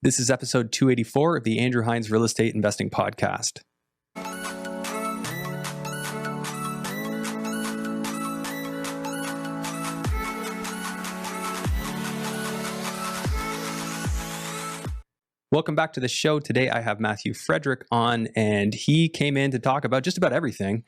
This is episode 284 of the Andrew Hines Real Estate Investing Podcast. Welcome back to the show. Today I have Mathew Frederick on, and he came in to talk about just about everything.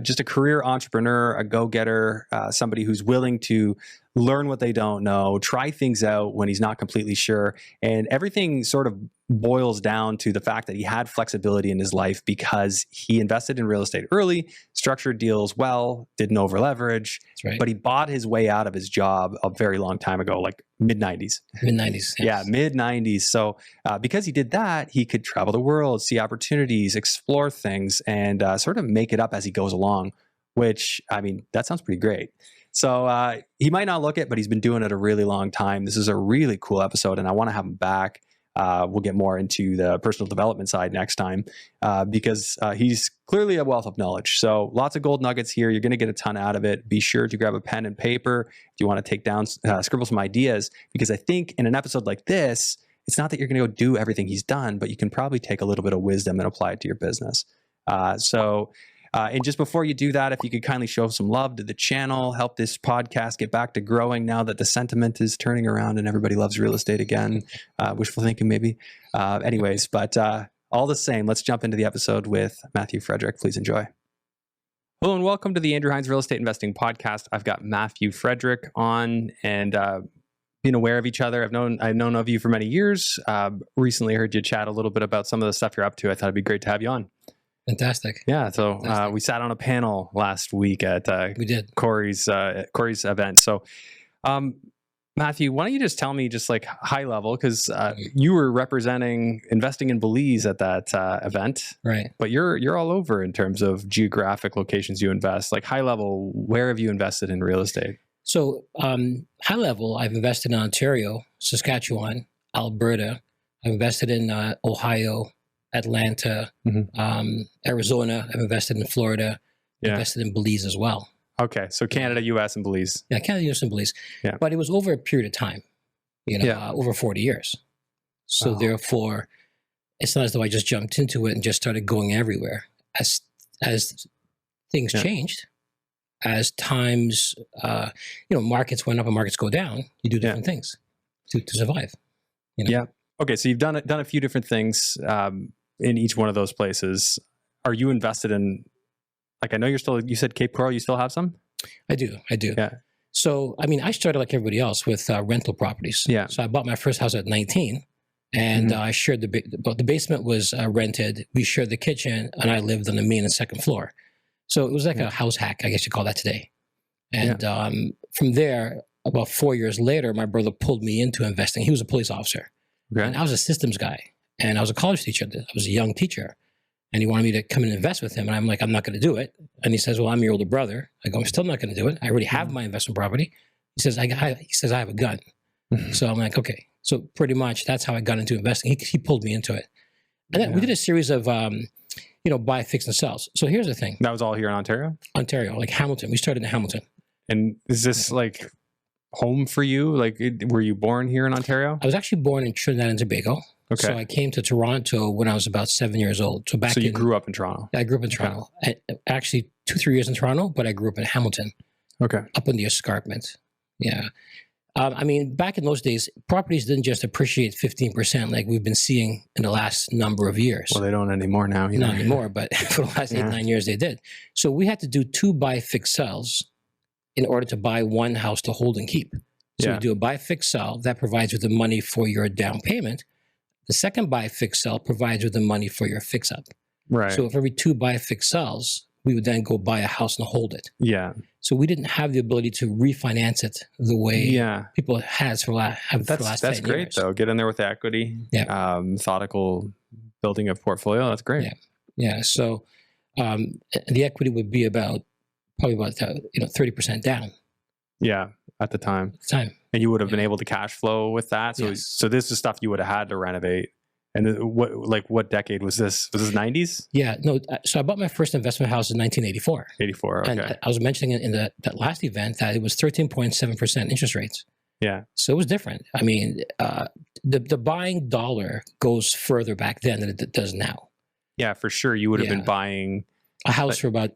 Just a career entrepreneur, a go-getter, somebody who's willing to learn what they don't know, try things out when he's not completely sure. And everything sort of boils down to the fact that he had flexibility in his life because he invested in real estate early, structured deals well, didn't over leverage, right. But he bought his way out of his job a very long time ago, like mid-90s. Mid-90s. Yes. Yeah, mid-90s. So because he did that, he could travel the world, see opportunities, explore things, and sort of make it up as he goes along, which, I mean, that sounds pretty great. So he might not look it, but he's been doing it a really long time. This is a really cool episode, and I want to have him back. We'll get more into the personal development side next time because he's clearly a wealth of knowledge. So lots of gold nuggets here. You're going to get a ton out of it. Be sure to grab a pen and paper if you want to take down, scribble some ideas, because I think in an episode like this, it's not that you're going to go do everything he's done, but you can probably take a little bit of wisdom and apply it to your business. And just before you do that, if you could kindly show some love to the channel, help this podcast get back to growing now that the sentiment is turning around and everybody loves real estate again. Wishful thinking, maybe. But all the same, let's jump into the episode with Mathew Frederick. Please enjoy. Hello and welcome to the Andrew Hines Real Estate Investing Podcast. I've got Mathew Frederick on, and being aware of each other. I've known of you for many years. Recently heard you chat a little bit about some of the stuff you're up to. I thought it'd be great to have you on. Fantastic. Yeah. So we sat on a panel last week at we did. Corey's event. So Mathew, why don't you just tell me just like high level, because you were representing investing in Belize at that event. Right. But you're all over in terms of geographic locations you invest. Like high level, where have you invested in real estate? So high level, I've invested in Ontario, Saskatchewan, Alberta. I've invested in Ohio, Atlanta, Arizona. I've invested in Florida. Invested in Belize as well. Okay, so Canada, U.S., and Belize. Yeah, Canada, U.S., and Belize. Yeah. But it was over a period of time, over 40 years. So therefore, it's not as though I just jumped into it and just started going everywhere. As things changed, as times, markets went up and markets go down, you do different things to survive. Yeah. Okay, so you've done a few different things in each one of those places. Are you invested in, like, I know you said Cape Coral, you still have some? I do. Yeah. So, I mean, I started like everybody else with rental properties. Yeah. So I bought my first house at 19 and I shared the basement was rented. We shared the kitchen and I lived on the main and second floor. So it was like a house hack, I guess you call that today. And from there, about 4 years later, my brother pulled me into investing. He was a police officer. Okay. And I was a systems guy and I was a college teacher. I was a young teacher and he wanted me to come and invest with him. And I'm like, I'm not going to do it. And he says, well, I'm your older brother. I go, I'm still not going to do it. I already have my investment property. He says, I have a gun. So I'm like, okay. So pretty much that's how I got into investing. He pulled me into it. And then we did a series of, buy, fix, and sells. So here's the thing. That was all here in Ontario? Ontario, like Hamilton. We started in Hamilton. And is this like home for you? Like, were you born here in Ontario? I was actually born in Trinidad and Tobago. Okay. So I came to Toronto when I was about 7 years old. So you grew up in Toronto? I grew up in Toronto. Actually, 2-3 years in Toronto, but I grew up in Hamilton. Okay. Up in the escarpment. Yeah. I mean, back in those days, properties didn't just appreciate 15% like we've been seeing in the last number of years. Well, they don't anymore now. Not anymore, but for the last 8-9 years they did. So we had to do 2 buy, fix, sells in order to buy one house to hold and keep. So we do a buy, fix, sell. That provides you the money for your down payment. The second buy, fix, sell provides you the money for your fix up. Right. So if every 2 buy, fix, sells, we would then go buy a house and hold it. Yeah. So we didn't have the ability to refinance it the way people has for the last 10 years. That's great though. Get in there with the equity. Yeah. Methodical building of portfolio. That's great. Yeah. Yeah. So the equity would be probably about 30% down. Yeah, at the time. And you would have been able to cash flow with that. So so this is stuff you would have had to renovate. And what decade was this? Was this 90s? Yeah, no. So I bought my first investment house in 1984. 84, okay. And I was mentioning in that last event that it was 13.7% interest rates. Yeah. So it was different. I mean, the buying dollar goes further back then than it does now. Yeah, for sure. You would have been buying a house for about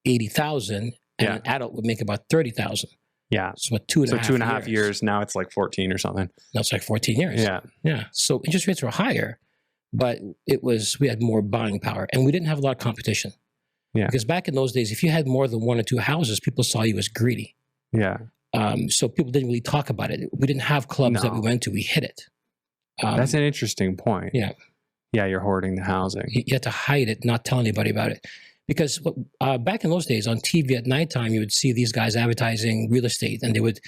80,000, and an adult would make about 30,000. Yeah. So what, 2.5 years. Now it's like 14 or something. Now it's like 14 years. Yeah. Yeah. So interest rates were higher, but we had more buying power, and we didn't have a lot of competition. Yeah. Because back in those days, if you had more than one or two houses, people saw you as greedy. Yeah. So people didn't really talk about it. We didn't have clubs that we went to. We hit it. That's an interesting point. Yeah. Yeah, you're hoarding the housing. You had to hide it, not tell anybody about it. Because back in those days, on TV at nighttime, you would see these guys advertising real estate, and they would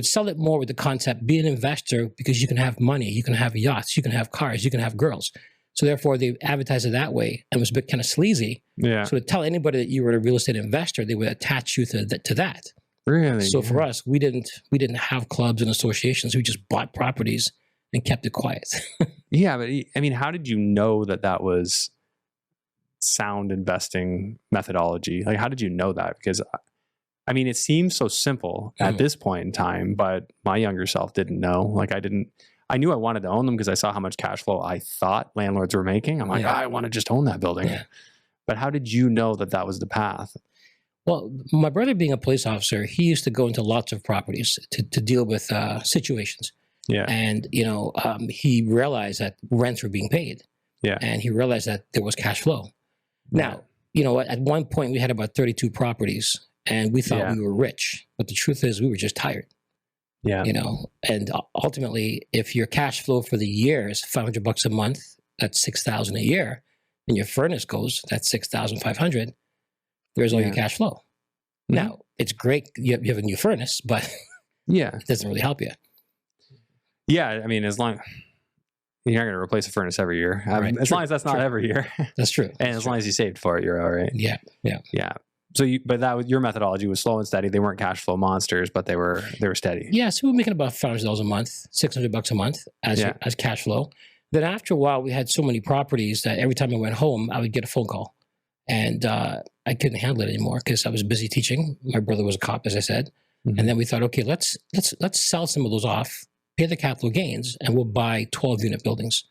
sell it more with the concept, be an investor because you can have money, you can have yachts, you can have cars, you can have girls. So therefore, they advertised it that way, and it was a bit kind of sleazy. Yeah. So to tell anybody that you were a real estate investor, they would attach you to that. Really? So for us, we didn't have clubs and associations. We just bought properties and kept it quiet. Yeah, but I mean, how did you know that was sound investing methodology? Like, how did you know that? Because I mean, it seems so simple at this point in time, but my younger self didn't know. Like, I knew I wanted to own them because I saw how much cash flow I thought landlords were making. I'm like, I want to just own that building. Yeah. But how did you know that was the path? Well, my brother being a police officer, he used to go into lots of properties to deal with situations. Yeah. And, he realized that rents were being paid. Yeah. And he realized that there was cash flow. Now, at one point we had about 32 properties, and we thought we were rich. But the truth is we were just tired. Yeah. And ultimately, if your cash flow for the year is $500 a month, that's $6,000 a year, and your furnace goes, that's $6,500. There's all your cash flow. Mm-hmm. Now, it's great you have a new furnace, but it doesn't really help you. Yeah, I mean, as long you're not going to replace a furnace every year, as long as that's not every year. That's true. And as long as you saved for it, you're all right. Yeah. So, your methodology was slow and steady. They weren't cash flow monsters, but they were steady. Yeah, so we were making about $500 a month, $600 a month as cash flow. Then after a while, we had so many properties that every time I went home, I would get a phone call, and I couldn't handle it anymore because I was busy teaching. My brother was a cop, as I said, and then we thought, okay, let's sell some of those off, pay the capital gains, and we'll buy 12-unit buildings.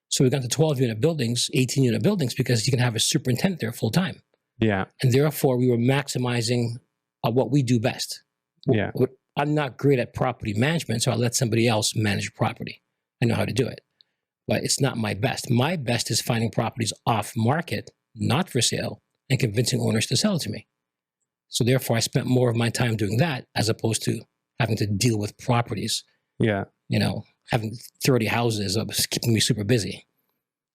So we got the 12-unit buildings, 18-unit buildings, because you can have a superintendent there full time. Yeah. And therefore, we were maximizing what we do best. Yeah. I'm not great at property management, so I let somebody else manage property. I know how to do it, but it's not my best. My best is finding properties off market, not for sale, and convincing owners to sell it to me. So therefore, I spent more of my time doing that as opposed to having to deal with properties. Yeah. Having 30 houses was keeping me super busy.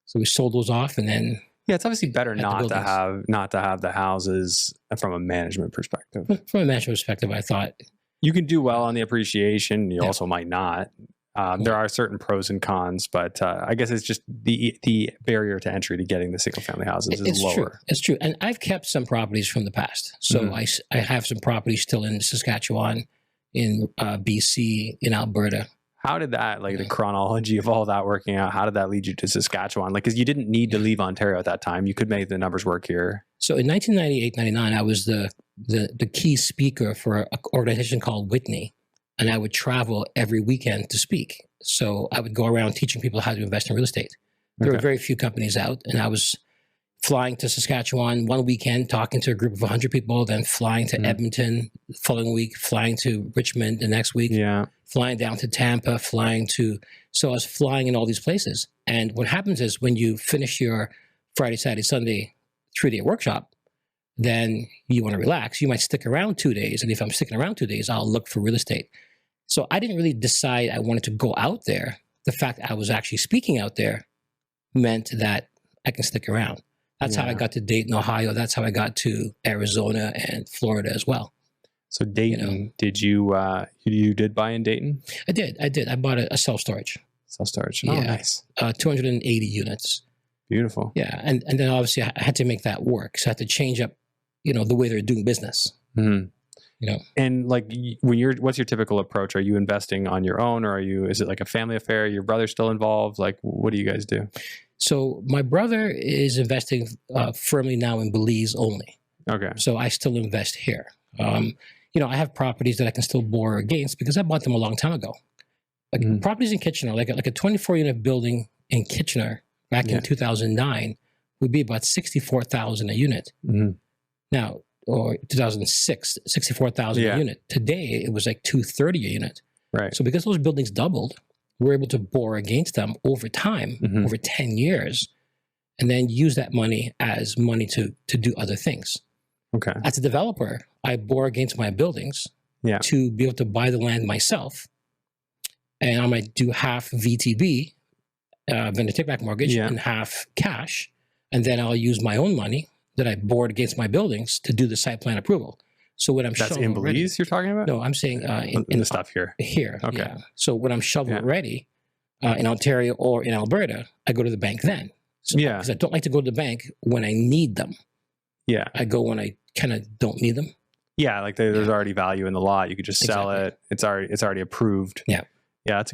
So we sold those off, and then it's obviously better not to have the houses from a management perspective. From a management perspective, I thought you can do well on the appreciation. You also might not. There are certain pros and cons, but I guess it's just the barrier to entry to getting the single family houses is lower. True. It's true. And I've kept some properties from the past. So I have some properties still in Saskatchewan, in BC, in Alberta. How did that, the chronology of all that working out, how did that lead you to Saskatchewan? Because you didn't need to leave Ontario at that time. You could make the numbers work here. So in 1998-99, I was the key speaker for an organization called Whitney, and I would travel every weekend to speak. So I would go around teaching people how to invest in real estate. There were very few companies out, and I was flying to Saskatchewan one weekend, talking to a group of 100 people, then flying to Edmonton the following week, flying to Richmond the next week, flying down to Tampa, so I was flying in all these places. And what happens is when you finish your Friday, Saturday, Sunday 3-day workshop, then you want to relax. You might stick around 2 days. And if I'm sticking around 2 days, I'll look for real estate. So I didn't really decide I wanted to go out there. The fact I was actually speaking out there meant that I can stick around. That's how I got to Dayton, Ohio. That's how I got to Arizona and Florida as well. So Dayton, did you did buy in Dayton? I did. I bought a self-storage. Self-storage. Oh, nice. 280 units. Beautiful. Yeah. And then obviously I had to make that work. So I had to change up, the way they're doing business. Mm-hmm. And what's your typical approach? Are you investing on your own, or is it like a family affair? Your brother's still involved? Like, what do you guys do? So my brother is investing firmly now in Belize only. Okay. So I still invest here. I have properties that I can still borrow against because I bought them a long time ago. Like properties in Kitchener, like a 24-unit building in Kitchener back in 2009 would be about $64,000 a unit. Now, or 2006, $64,000 a unit. Today, it was like $230,000 a unit. Right. So because those buildings doubled, we're able to borrow against them over time, over 10 years, and then use that money as money to do other things. Okay. As a developer, I borrow against my buildings to be able to buy the land myself. And I might do half VTB, vendor take-back mortgage, and half cash. And then I'll use my own money that I borrowed against my buildings to do the site plan approval. So when I'm That's in Belize you're talking about? No, I'm saying in the stuff here. Here. Okay. Yeah. So when I'm shovel ready in Ontario or in Alberta, I go to the bank then. So, because I don't like to go to the bank when I need them. Yeah. I go when I kind of don't need them. Yeah, like there's already value in the lot. You could just sell it. It's already approved. Yeah. Yeah, it's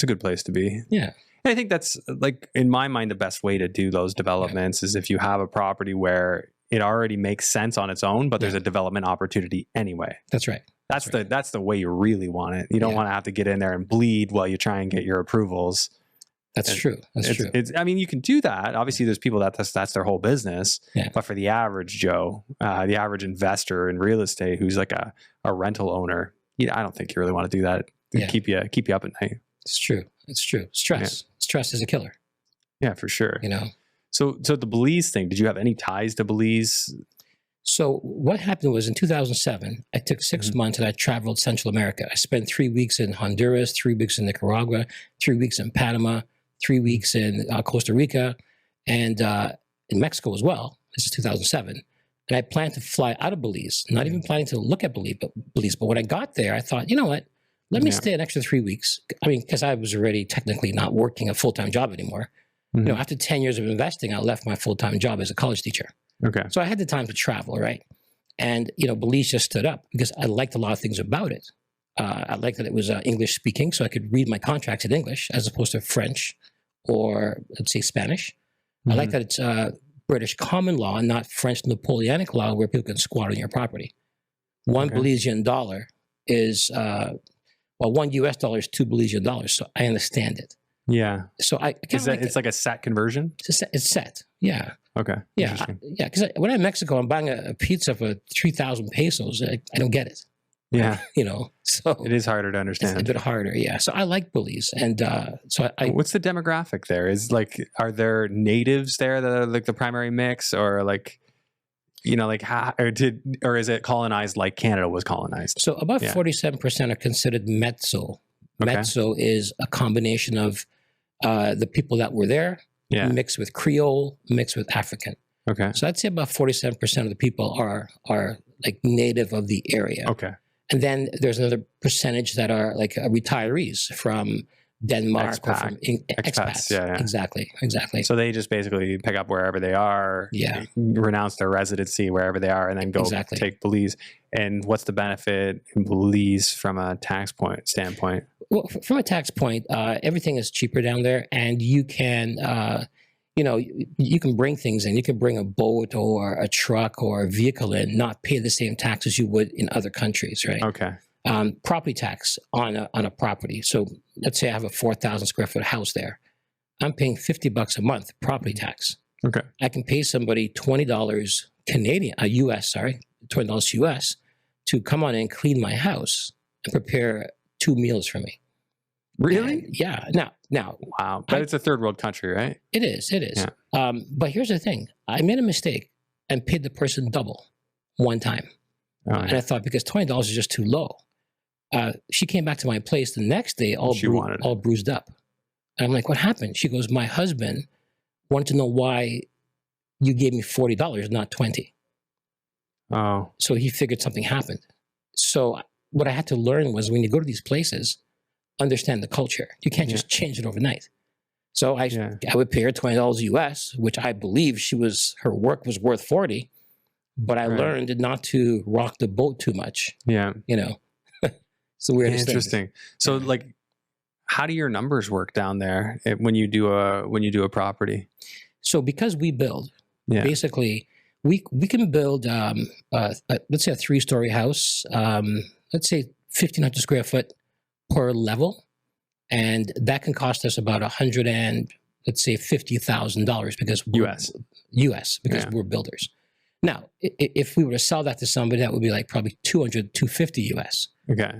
a good place to be. Yeah. And I think that's, like, in my mind, the best way to do those developments is if you have a property where it already makes sense on its own, but there's a development opportunity anyway. That's right. That's the way you really want it. You don't want to have to get in there and bleed while you try and get your approvals. That's true. That's true. I mean, you can do that. Obviously, there's people that's their whole business. Yeah. But for the average Joe, the average investor in real estate who's like a rental owner, I don't think you really want to do that. Keep you up at night. It's true. It's true. Stress is a killer. Yeah, for sure. So the Belize thing, did you have any ties to Belize? So what happened was in 2007, I took 6 months and I traveled Central America. I spent 3 weeks in Honduras, 3 weeks in Nicaragua, 3 weeks in Panama, 3 weeks in Costa Rica, and in Mexico as well. This is 2007. And I planned to fly out of Belize, not even planning to look at Belize. But when I got there, I thought, you know what? Let me stay an extra 3 weeks. I mean, because I was already technically not working a full-time job anymore. After 10 years of investing, I left my full-time job as a college teacher. Okay. So I had the time to travel, right? And, Belize just stood up because I liked a lot of things about it. I liked that it was English speaking, so I could read my contracts in English as opposed to French or, let's say, Spanish. I like that it's British common law, not French Napoleonic law where people can squat on your property. One Belizean dollar is, $1 US is $2 Belizean dollars, so I understand it. Yeah. So it's like a set conversion? It's set. Yeah. Okay. Yeah. Because when I'm in Mexico, I'm buying a pizza for 3,000 pesos. I don't get it. Yeah. So it is harder to understand. It's a bit harder. Yeah. So I like Belize. And so I what's the demographic there? Are there natives there that are like the primary mix, or like, or is it colonized like Canada was colonized? So about 47% are considered mezzo. Okay. Mezzo is a combination of the people that were there, mixed with Creole, mixed with African. Okay. So I'd say about 47% of the people are like native of the area. Okay. And then there's another percentage that are like retirees from Denmark or from expats. Yeah. Exactly. So they just basically pick up wherever they are, renounce their residency wherever they are, and then go take Belize. And what's the benefit in Belize from a tax standpoint? Well, from a tax point, everything is cheaper down there, and you can, you can bring things in. You can bring a boat or a truck or a vehicle in, not pay the same taxes you would in other countries, right? Okay. Property tax on a property. So let's say I have a 4,000 square foot house there. I'm paying $50 a month property tax. Okay. I can pay somebody $20 Canadian, $20 US to come on and clean my house and prepare 2 meals for me. Really? And, now. Wow. But it's a third world country, right? It is. Yeah. But here's the thing. I made a mistake and paid the person double one time. Oh, and I thought, because $20 is just too low. She came back to my place the next day, all bruised up. And I'm like, what happened? She goes, my husband wanted to know why you gave me $40, not $20. Oh. So he figured something happened. So what I had to learn was, when you go to these places, understand the culture. You can't just change it overnight. So I would pay her $20 US, which I believe her work was worth $40, but I learned not to rock the boat too much. Yeah. It's the weirdest thing. Interesting. So like, how do your numbers work down there when you do a property? So because we build, basically we can build, let's say a 3-story house, let's say 1,500 square foot per level. and that can cost us about $50,000 because US because we're builders. Now, if we were to sell that to somebody, that would be like probably 250 US. Okay.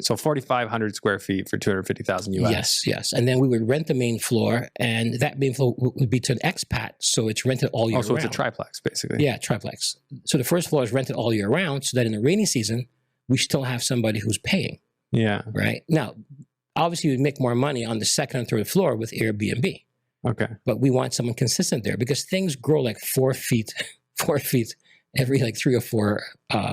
So 4,500 square feet for 250,000 US. Yes. And then we would rent the main floor, and that main floor would be to an expat, so it's rented all year round. So it's a triplex, basically. Yeah, triplex. So the first floor is rented all year round, so that in the rainy season, we still have somebody who's paying. Yeah. Right? Now, obviously, we'd make more money on the second and third floor with Airbnb. Okay. But we want someone consistent there because things grow like 4 feet every like 3 or 4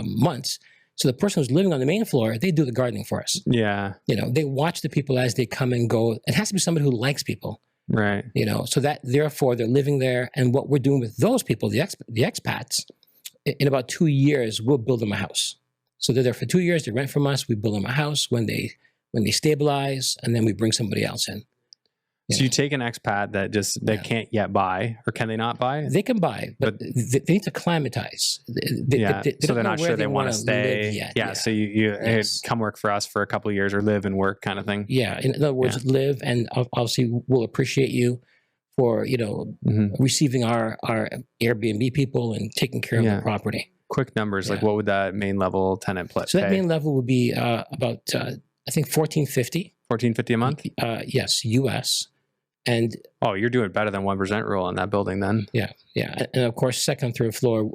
months. So the person who's living on the main floor, they do the gardening for us. Yeah. They watch the people as they come and go. It has to be somebody who likes people. Right. So that therefore they're living there. And what we're doing with those people, the expats, in about 2 years, we'll build them a house. So they're there for 2 years, they rent from us, we build them a house when they stabilize, and then we bring somebody else in. So you take an expat that can't yet buy, or can they not buy? They can buy, but they need to climatize. So they're not sure they want to stay. Yeah. So you come work for us for a couple of years, or live and work kind of thing. Yeah. In other words, live, and obviously we'll appreciate you for receiving our Airbnb people and taking care of the property. Quick numbers, like what would that main level tenant pay? So that main level would be about I think $1,450. $1,450 a month. Yes, US. And you're doing better than 1% rule on that building then. Yeah. And of course, second and third floor,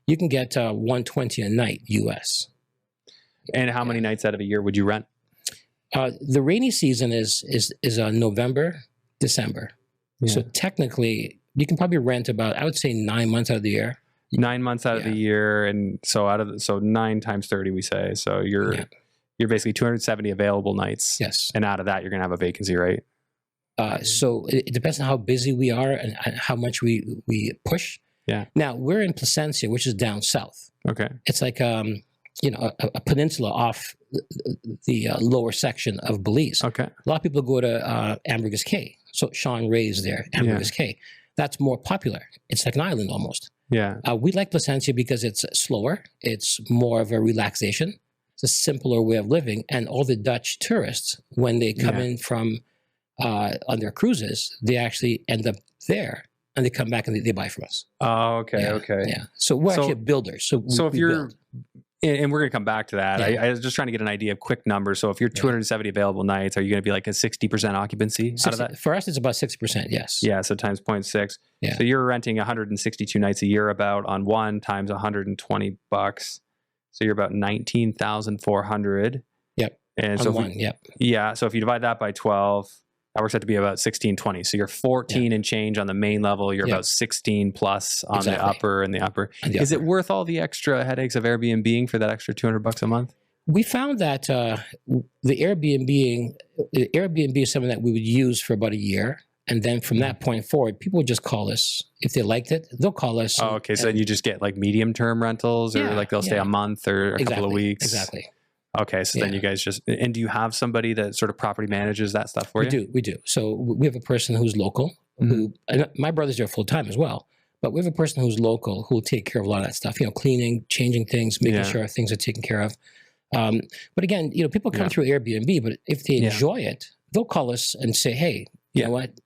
you can get $120 a night US. And how many nights out of a year would you rent? The rainy season is November, December. Yeah. So technically, you can probably rent about, I would say, 9 months out of the year. 9 months out of the year, and so 9 times 30, we say. So you're basically 270 available nights. Yes. And out of that, you're going to have a vacancy rate. So it depends on how busy we are and how much we push. Yeah. Now we're in Placencia, which is down south. Okay. It's like a peninsula off the lower section of Belize. Okay. A lot of people go to Ambergris Caye. So Sean Ray's there, Ambergris Caye. That's more popular. It's like an island almost. Yeah. We like Placencia because it's slower. It's more of a relaxation. It's a simpler way of living. And all the Dutch tourists, when they come in from on their cruises, they actually end up there and they come back and they buy from us. Oh, okay. Okay. Yeah. So we're actually builders. So if you're, and we're going to come back to that. I was just trying to get an idea of quick numbers. So if you're 270 available nights, are you going to be like a 60% occupancy out of that? For us, it's about 60%. Yes. Yeah. So times 0.6. Yeah. So you're renting 162 nights a year about on one times $120. So you're about 19,400. Yep. And on so one. Yep. Yeah. So if you divide that by 12, that works out to be about 1620. So you're 14 and change on the main level. You're about 16 plus on the upper and the upper. Is it worth all the extra headaches of Airbnb for that extra $200 a month? We found that the Airbnb is something that we would use for about a year. And then from that point forward, people would just call us. If they liked it, they'll call us. Oh, okay. So you just get like medium term rentals, or like they'll stay a month or a couple of weeks. Exactly. Okay, so then you guys and do you have somebody that sort of property manages that stuff for you? We do. So we have a person who's local, who, and my brother's there full time as well, but we have a person who's local who will take care of a lot of that stuff, cleaning, changing things, making sure things are taken care of. But again, people come through Airbnb, but if they enjoy it, they'll call us and say, hey, you know what,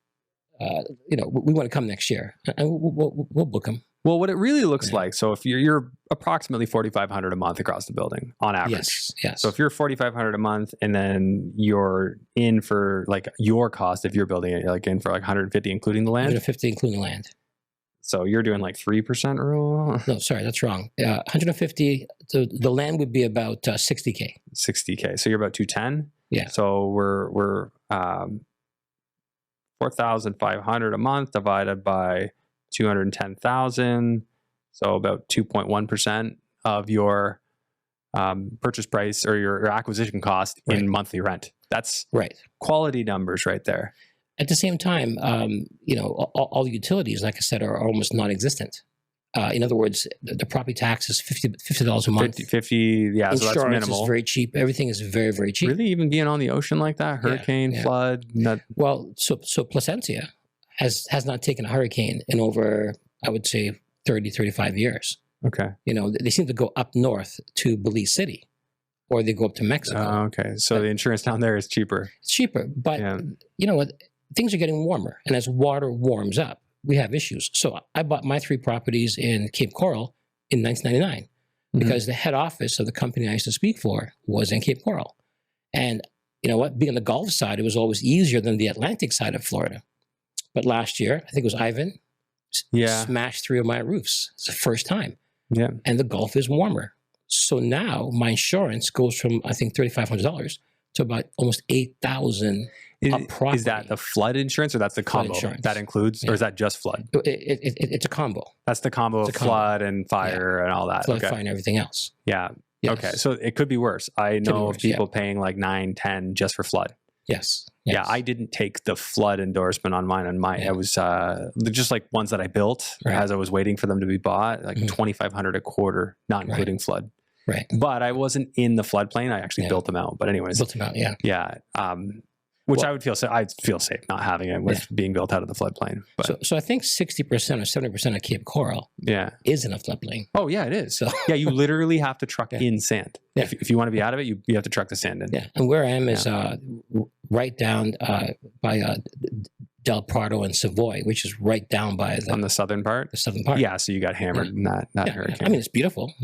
we want to come next year, and we'll book them. Well, what it really looks like, so if you're approximately $4,500 a month across the building on average. Yes. So if you're $4,500 a month, and then you're in for like your cost, if you're building it, like in for like 150 including the land. 150 including the land. So you're doing like 3% rule. No, sorry, that's wrong. 150. The land would be about 60K. 60K. So you're about 210. Yeah. So we're 4,500 a month divided by 210,000, so about 2.1% of your purchase price or your acquisition cost in monthly rent. That's quality numbers right there. At the same time, all the utilities, like I said, are almost non-existent. In other words, the property tax is $50 a month. 50, yeah, insurance so that's minimal. is very cheap. Everything is very, very cheap. Really, even being on the ocean like that, hurricane, flood. Well, so Placencia has not taken a hurricane in over, I would say, 30, 35 years. Okay. They seem to go up north to Belize City. or they go up to Mexico. Okay. So the insurance down there is cheaper. It's cheaper, but you know what? Things are getting warmer, and as water warms up, we have issues. So I bought my 3 properties in Cape Coral in 1999 because the head office of the company I used to speak for was in Cape Coral. And you know what? Being on the Gulf side, it was always easier than the Atlantic side of Florida. But last year, I think it was Ivan, smashed 3 of my roofs. It's the first time. Yeah. And the Gulf is warmer. So now my insurance goes from, I think, $3,500 to about almost $8,000 a property. Is that the flood insurance, or that's the combo? That includes, or is that just flood? It's a combo. That's the combo of flood and fire and all that. Flood, fire, and everything else. Yeah. Yes. Okay. So it could be worse. I know of people paying like 9, 10 just for flood. Yes. Yeah, I didn't take the flood endorsement on mine. It was just like ones that I built as I was waiting for them to be bought, like $2,500 a quarter, not including flood. Right. But I wasn't in the floodplain. I actually built them out. But anyways, built them out. Yeah. Yeah. I'd feel safe not having it with being built out of the floodplain. But. So I think 60% or 70% of Cape Coral is in a floodplain. Oh yeah, it is. So you literally have to truck in sand. Yeah. If you want to be out of it, you have to truck the sand in. Yeah. And where I am is right down by Del Prado and Savoy, which is right down by on the southern part. The southern part. Yeah. So you got hammered in that hurricane. I mean, it's beautiful.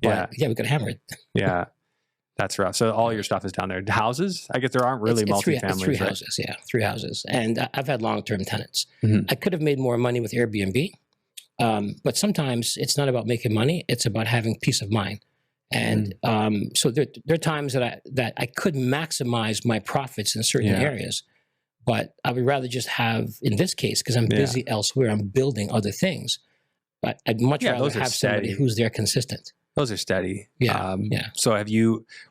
But we got hammered. Yeah. That's rough. So all your stuff is down there. Houses? I guess there aren't really multifamily. It's 3 houses, 3 houses. And I've had long-term tenants. I could have made more money with Airbnb, but sometimes it's not about making money. It's about having peace of mind. And so there are times that I could maximize my profits in certain areas, but I would rather just have, in this case, because I'm busy elsewhere, I'm building other things, but I'd much rather have somebody who's there consistent. Those are steady. Yeah. So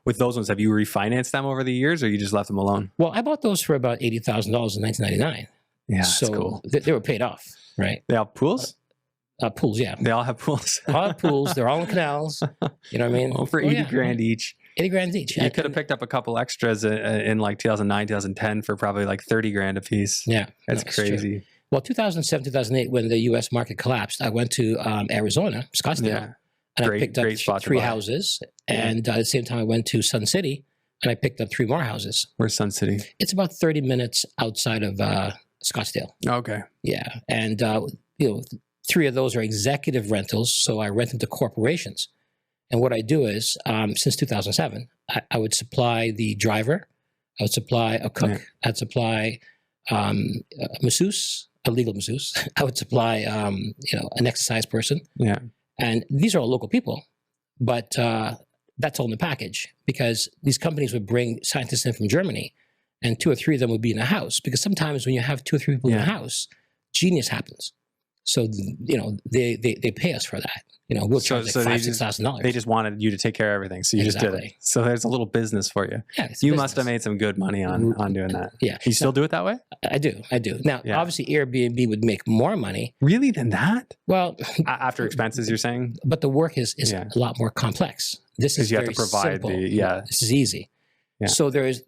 with those ones, have you refinanced them over the years, or you just left them alone? Well, I bought those for about $80,000 in 1999. Yeah, so that's cool. They were paid off, right? They have pools? Pools, yeah. They all have pools. All have pools. They're all in canals. You know what I mean? For 80 grand each. 80 grand each. You could have picked up a couple extras in like 2009, 2010 for probably like 30 grand a piece. Yeah. That's crazy. True. Well, 2007, 2008, when the U.S. market collapsed, I went to Arizona, Scottsdale. Yeah. And I picked up 3 houses. And at the same time, I went to Sun City and I picked up 3 more houses. Where's Sun City? It's about 30 minutes outside of Scottsdale. Okay. Yeah. And, 3 of those are executive rentals. So I rent them to corporations. And what I do is, since 2007, I would supply the driver. I would supply a cook. I'd supply a masseuse, a legal masseuse. I would supply, an exercise person. Yeah. And these are all local people, but that's all in the package because these companies would bring scientists in from Germany and 2 or 3 of them would be in a house because sometimes when you have 2 or 3 people in a house, genius happens. So, they pay us for that. We'll charge like $5,000-$6,000. They just wanted you to take care of everything. So you just did it. So there's a little business for you. Yeah, you must have made some good money on doing that. Yeah. You still do it that way? I do. Now, obviously Airbnb would make more money. Really than that? Well, after expenses, you're saying? But the work is a lot more complex. This is you very have to provide simple. This is easy. Yeah. So there's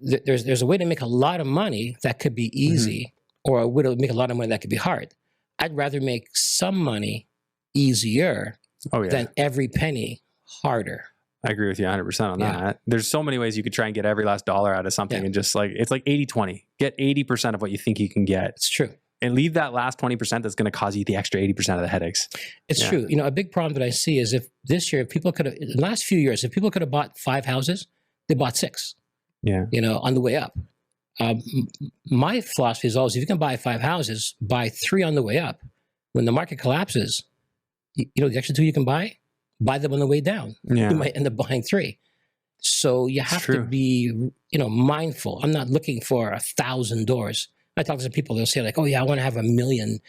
a way to make a lot of money that could be easy or a way to make a lot of money that could be hard. I'd rather make some money easier than every penny harder. I agree with you 100% on that. There's so many ways you could try and get every last dollar out of something and just like, it's like 80-20. Get 80% of what you think you can get. It's true. And leave that last 20% that's going to cause you the extra 80% of the headaches. It's true. A big problem that I see is if this year, in the last few years, if people could have bought 5 houses, they bought 6. Yeah. On the way up. My philosophy is always, if you can buy 5 houses, buy 3 on the way up. When the market collapses, the extra 2 you can buy them on the way down. Yeah. You might end up buying 3. So you have to be, mindful. I'm not looking for 1,000 doors. I talk to some people, they'll say like, oh yeah, I want to have $1 million.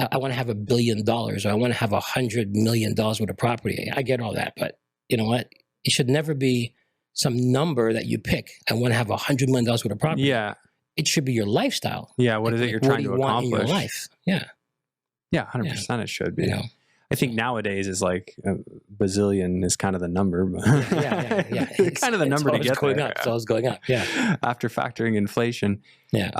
I want to have $1 billion, or I want to have $100 million worth of property. I get all that, but you know what? It should never be some number that you pick. I want to have $100 million worth of property. Yeah. It should be your lifestyle. Yeah. What is it you're trying to accomplish? What do you want in your life? Yeah. Yeah, 100% it should be. I think nowadays is like a bazillion is kind of the number. Yeah. It's kind of the number to get going there. up. It's always going up. Yeah. After factoring inflation. Yeah.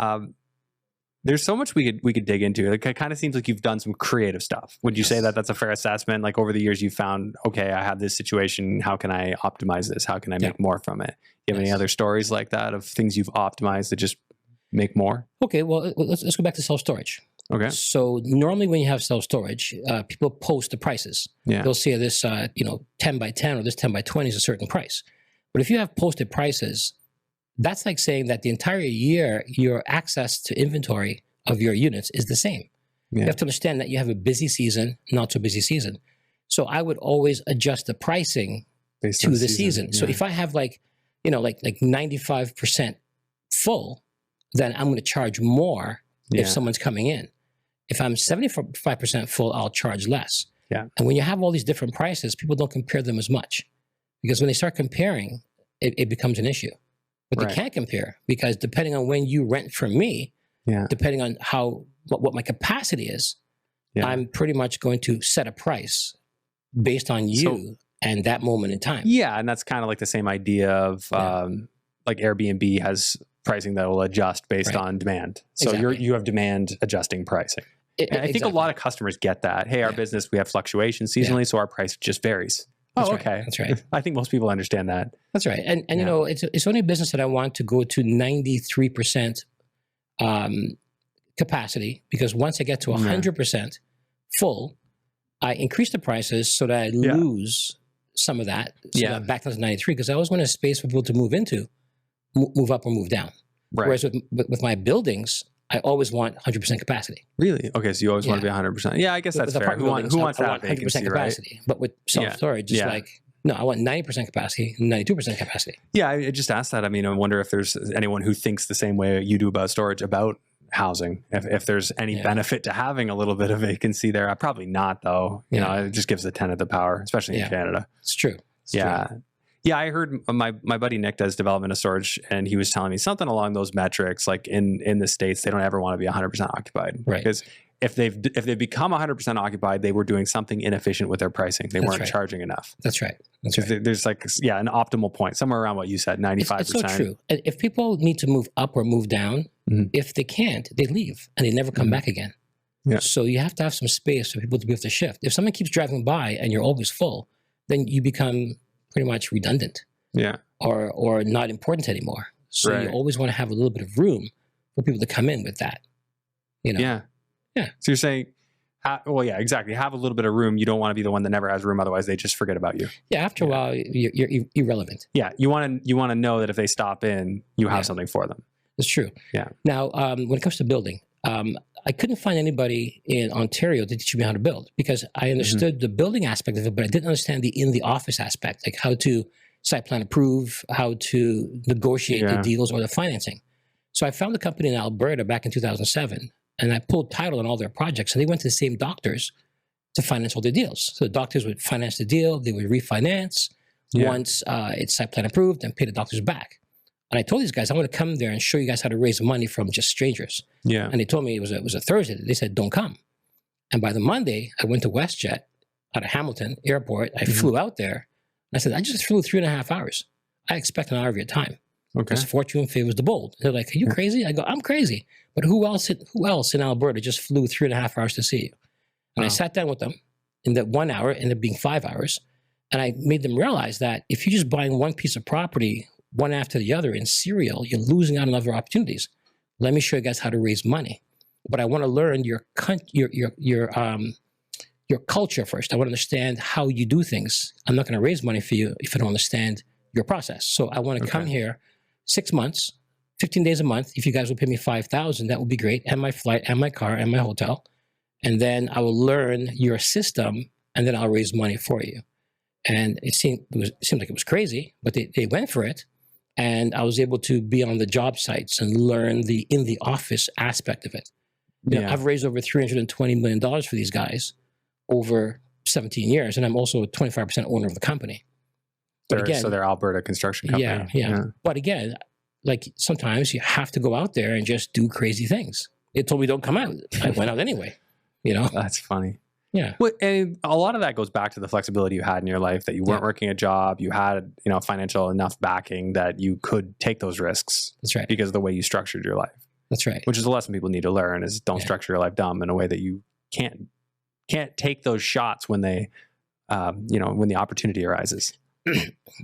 There's so much we could dig into. Like, it kind of seems like you've done some creative stuff. Would you say that that's a fair assessment? Like, over the years, you found, okay, I have this situation. How can I optimize this? How can I make more from it? Do you have any other stories like that of things you've optimized to just make more? Okay, well, let's go back to self-storage. Okay. So normally when you have self-storage, people post the prices. Yeah. They'll say this, 10 by 10 or this 10 by 20 is a certain price. But if you have posted prices, that's like saying that the entire year, your access to inventory of your units is the same. Yeah. You have to understand that you have a busy season, not so busy season. So I would always adjust the pricing to the season. Yeah. So if I have like 95% full, then I'm going to charge more if someone's coming in. If I'm 75% full, I'll charge less. Yeah. And when you have all these different prices, people don't compare them as much, because when they start comparing, it becomes an issue. But they can't compare, because depending on when you rent from me, depending on what my capacity is, I'm pretty much going to set a price based on you and that moment in time. Yeah, and that's kind of like the same idea of like Airbnb has pricing that will adjust based on demand. So you have demand adjusting pricing. I think a lot of customers get that. Hey, our business, we have fluctuations seasonally, so our price just varies. That's okay. Right. That's right. I think most people understand that. That's right. And it's only a business that I want to go to 93% capacity, because once I get to 100% full, I increase the prices so that I lose some of that. So that I'm back down to 93, because I always want a space for people to move into, move up or move down. Right. Whereas with my buildings, I always want 100% capacity. Really? Okay, so you always want to be 100%. Yeah, I guess that's fair. Who wants to have 100% capacity? Right? But with self-storage, it's like, no, I want 90% capacity, 92% capacity. Yeah, I just asked that. I mean, I wonder if there's anyone who thinks the same way you do about storage, about housing, if there's any benefit to having a little bit of vacancy there. Probably not, though. You know, it just gives the tenant the power, especially in Canada. It's true. It's true. Yeah, I heard my buddy Nick does development of storage, and he was telling me something along those metrics. Like in the States, they don't ever want to be 100% occupied, right? Because if they've become 100% occupied, they were doing something inefficient with their pricing. They weren't charging enough. That's right. That's right. There's like an optimal point somewhere around what you said, 95%. It's so true. If people need to move up or move down, if they can't, they leave and they never come back again. Yeah. So you have to have some space for people to be able to shift. If someone keeps driving by and you're always full, then you become pretty much redundant, or not important anymore. So you always want to have a little bit of room for people to come in with that. Yeah. So you're saying, exactly. Have a little bit of room. You don't want to be the one that never has room. Otherwise, they just forget about you. Yeah. After a while, you're irrelevant. Yeah. You want to know that if they stop in, you have something for them. That's true. Yeah. Now, when it comes to building, I couldn't find anybody in Ontario to teach me how to build, because I understood the building aspect of it, but I didn't understand the in the office aspect, like how to site plan approve, how to negotiate the deals or the financing. So I found a company in Alberta back in 2007, and I pulled title on all their projects, and they went to the same doctors to finance all their deals. So the doctors would finance the deal, they would refinance once it's site plan approved, and pay the doctors back. And I told these guys, I want to come there and show you guys how to raise money from just strangers. Yeah. And they told me it was a Thursday. They said, don't come. And by the Monday, I went to WestJet out of Hamilton Airport. I flew out there. And I said, I just flew 3.5 hours. I expect an hour of your time. Okay. Because fortune favors the bold. They're like, are you crazy? I go, I'm crazy. But who else in Alberta just flew 3.5 hours to see you? And I sat down with them in that 1 hour, ended up being 5 hours. And I made them realize that if you're just buying one piece of property one after the other in serial, you're losing out on other opportunities. Let me show you guys how to raise money. But I want to learn your culture first. I want to understand how you do things. I'm not going to raise money for you if I don't understand your process. So I want to come here 6 months, 15 days a month. If you guys will pay me $5,000, that would be great. And my flight and my car and my hotel. And then I will learn your system, and then I'll raise money for you. And it seemed like it was crazy, but they went for it. And I was able to be on the job sites and learn the in the office aspect of it. You know, I've raised over $320 million for these guys over 17 years, and I'm also a 25% owner of the company. So they're Alberta construction company. Yeah. But again, like sometimes you have to go out there and just do crazy things. They told me don't come out. I went out anyway. That's funny. Yeah. Well, and a lot of that goes back to the flexibility you had in your life, that you weren't working a job, you had, financial enough backing that you could take those risks. That's right. Because of the way you structured your life. That's right. Which is a lesson people need to learn: is don't structure your life dumb in a way that you can't take those shots when they, when the opportunity arises.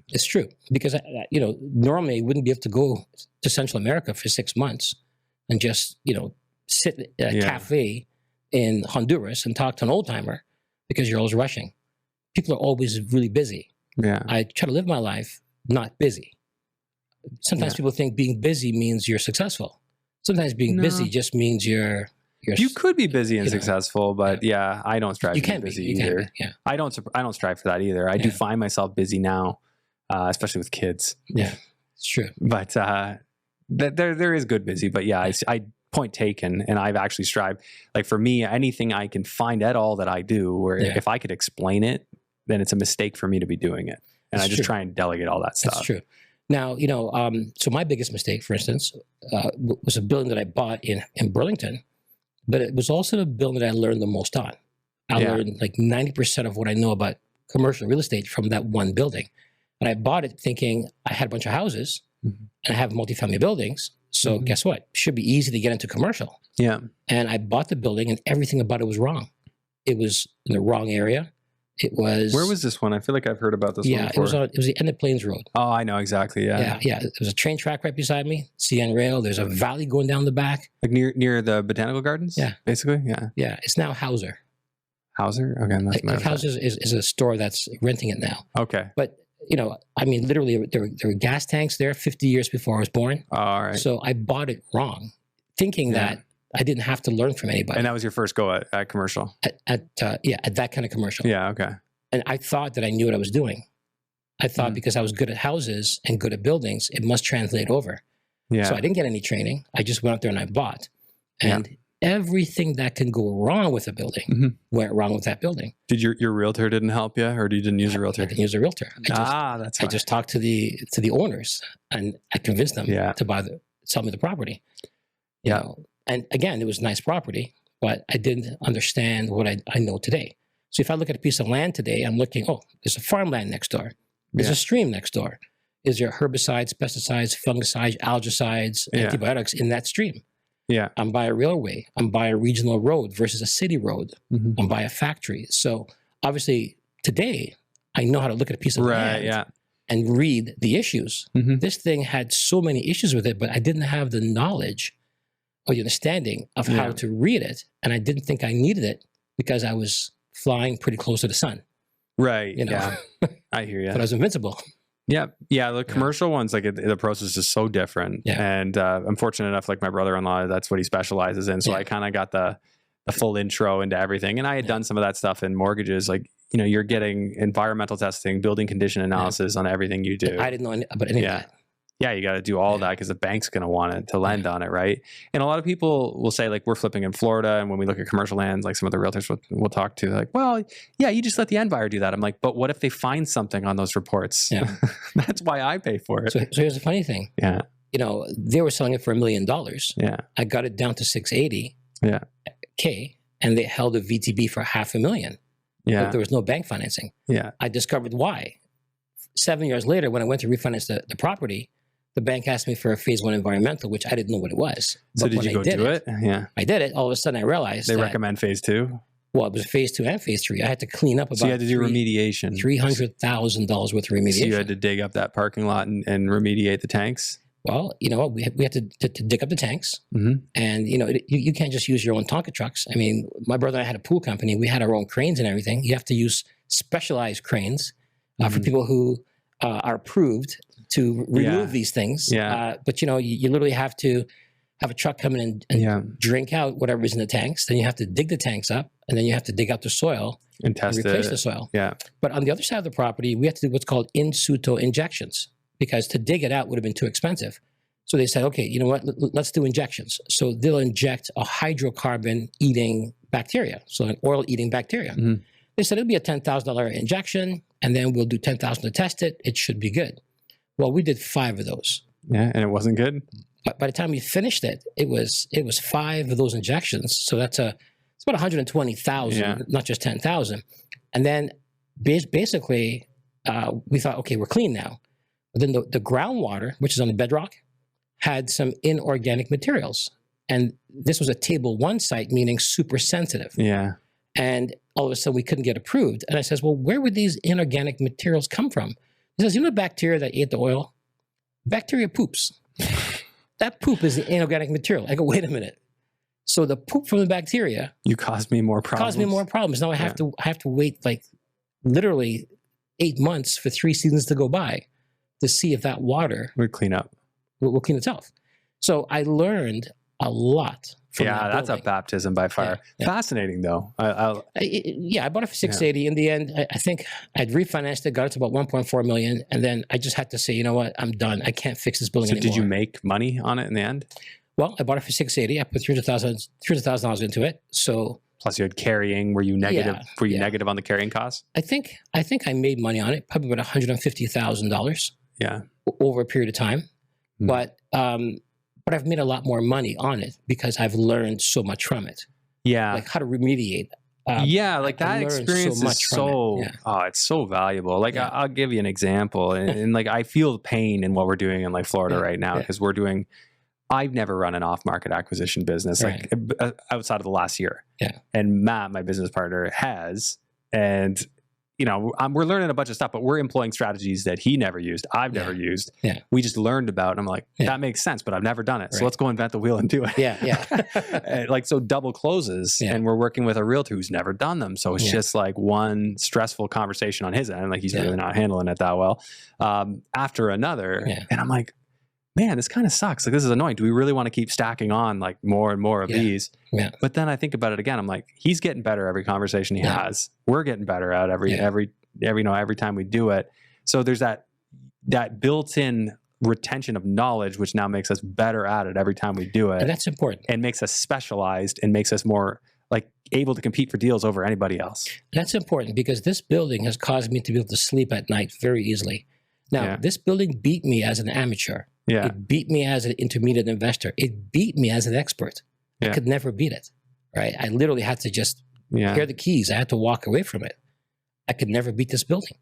It's true, because normally I wouldn't be able to go to Central America for 6 months and just sit at a cafe in Honduras and talk to an old timer, because you're always rushing. People are always really busy. Yeah, I try to live my life not busy. Sometimes people think being busy means you're successful. Sometimes being busy just means you're. You could be busy and successessul, but I don't strive to be busy either. I don't strive for that either. I do find myself busy now, especially with kids. Yeah, it's true. But there is good busy. But I point taken, and I've actually strived. Like for me, anything I can find at all that I do, or if I could explain it, then it's a mistake for me to be doing it. And I just try and delegate all that stuff. That's true. Now, so my biggest mistake, for instance, was a building that I bought in Burlington. But it was also the building that I learned the most on. I learned like 90% of what I know about commercial real estate from that one building. And I bought it thinking I had a bunch of houses and I have multifamily buildings. So guess what? Should be easy to get into commercial. Yeah. And I bought the building and everything about it was wrong. It was in the wrong area. It was. Where was this one? I feel like I've heard about this one before. It was the end of Plains Road. Oh, I know exactly. Yeah. Yeah. There's a train track right beside me, CN rail. There's a valley going down the back. Like near the botanical gardens? Yeah. Basically? Yeah. Yeah. It's now Hauser. Hauser? Okay. Like Hauser is a store that's renting it now. Okay. But, literally there were gas tanks there 50 years before I was born. Oh, all right. So I bought it wrong, thinking that I didn't have to learn from anybody. And that was your first go at commercial? At that kind of commercial. Yeah, okay. And I thought that I knew what I was doing. I thought because I was good at houses and good at buildings, it must translate over. Yeah. So I didn't get any training. I just went out there and I bought. And everything that can go wrong with a building went wrong with that building. Did your realtor didn't help you, or you didn't use a realtor? I didn't use a realtor. That's I just talked to the owners, and I convinced them to sell me the property. You know? And again, it was a nice property, but I didn't understand what I know today. So if I look at a piece of land today, I'm looking, there's a farmland next door. There's a stream next door. Is there herbicides, pesticides, fungicides, algicides, antibiotics in that stream? Yeah. I'm by a railway. I'm by a regional road versus a city road. I'm by a factory. So obviously today, I know how to look at a piece of land and read the issues. This thing had so many issues with it, but I didn't have the knowledge or the understanding of how to read it. And I didn't think I needed it because I was flying pretty close to the sun. Right. Yeah. I hear you. But I was invincible. Yeah. The commercial ones, like the process is so different. Yeah. And I'm fortunate enough, like my brother-in-law, that's what he specializes in. So I kind of got the full intro into everything. And I had done some of that stuff in mortgages. Like, you're getting environmental testing, building condition analysis on everything you do. I didn't know about any of that. Yeah, you got to do all that because the bank's going to want it to lend on it, right? And a lot of people will say, like, we're flipping in Florida, and when we look at commercial lands, like some of the realtors we'll talk to, like, well, yeah, you just let the end buyer do that. I'm like, but what if they find something on those reports? Yeah. That's why I pay for it. So here's the funny thing. Yeah. They were selling it for $1 million. Yeah. I got it down to 680. Yeah. K, and they held a VTB for $500,000. Yeah. But there was no bank financing. Yeah. I discovered why. 7 years later, when I went to refinance the property, the bank asked me for a phase 1 environmental, which I didn't know what it was. So did you go do it? Yeah. I did it. All of a sudden I realized they recommend phase 2? Well, it was phase 2 and phase 3. I had to clean up about so you had to do remediation. $300,000 worth of remediation. So you had to dig up that parking lot and remediate the tanks? Well, you know what? We had to dig up the tanks. And, you can't just use your own Tonka trucks. I mean, my brother and I had a pool company. We had our own cranes and everything. You have to use specialized cranes for people who are approved to remove these things. But, you literally have to have a truck come in and drink out whatever is in the tanks. Then you have to dig the tanks up, and then you have to dig out the soil and test replace the soil. Yeah. But on the other side of the property, we have to do what's called in situ injections, because to dig it out would have been too expensive. So they said, okay, you know what? Let's do injections. So they'll inject a hydrocarbon-eating bacteria, so an oil-eating bacteria. They said it'll be a $10,000 injection, and then we'll do $10,000 to test it. It should be good. Well, we did 5 of those. Yeah, and it wasn't good? But by the time we finished it, it was 5 of those injections. So it's about 120,000, not just 10,000. And then basically, we thought, okay, we're clean now. But then the groundwater, which is on the bedrock, had some inorganic materials. And this was a table 1 site, meaning super sensitive. Yeah. And all of a sudden we couldn't get approved. And I says, well, where would these inorganic materials come from? He says, you know the bacteria that ate the oil? Bacteria poops. That poop is the inorganic material. I go, wait a minute. So the poop from the bacteria You caused me more problems. caused me more problems. Now I have to wait like literally 8 months for 3 seasons to go by to see if that water We'd clean up. will clean itself. So I learned a lot from that That's a building. baptism by fire. Yeah. Fascinating though. I bought it for 680. In the end, I think I'd refinanced it, got it to about 1.4 million, and then I just had to say, you know what, I'm done. I can't fix this building So anymore. did you make money on it in the end? Well, I bought it for 680. I put $300,000 into it. So Plus you had carrying. Were you negative? Yeah, Were you yeah. negative on the carrying costs? I think I made money on it, probably about $150,000 Yeah. over a period of time. Hmm. But I've made a lot more money on it because I've learned so much from it, Yeah. like how to remediate. Like I that learned so experience much is from so, it. Yeah. it's so valuable. Like Yeah. I'll give you an example. And like, I feel the pain in what we're doing in like Florida Yeah. right now Yeah. because I've never run an off-market acquisition business like outside of the last year. Yeah. And Matt, my business partner, has. And, we're learning a bunch of stuff, but we're employing strategies that he never used. I've never used. Yeah. We just learned about, and I'm like, Yeah. that makes sense, but I've never done it. So Right. let's go invent the wheel and do it. Yeah. And, like, so double closes, Yeah. and we're working with a realtor who's never done them. So it's Yeah. just like one stressful conversation on his end. Like he's Yeah. really not handling it that well. After another. Yeah. And I'm like, man, this kind of sucks. Like, this is annoying. Do we really want to keep stacking on like more and more of Yeah. these? Yeah. But then I think about it again. I'm like, he's getting better every conversation he Yeah. has. We're getting better at every time we do it. So there's that built-in retention of knowledge, which now makes us better at it every time we do it. And that's important. And makes us specialized and makes us more like able to compete for deals over anybody else. That's important because this building has caused me to be able to sleep at night very easily. Now, Yeah. this building beat me as an amateur. Yeah. It beat me as an intermediate investor. It beat me as an expert. Yeah. I could never beat it, right? I literally had to just Yeah. hear the keys. I had to walk away from it. I could never beat this building.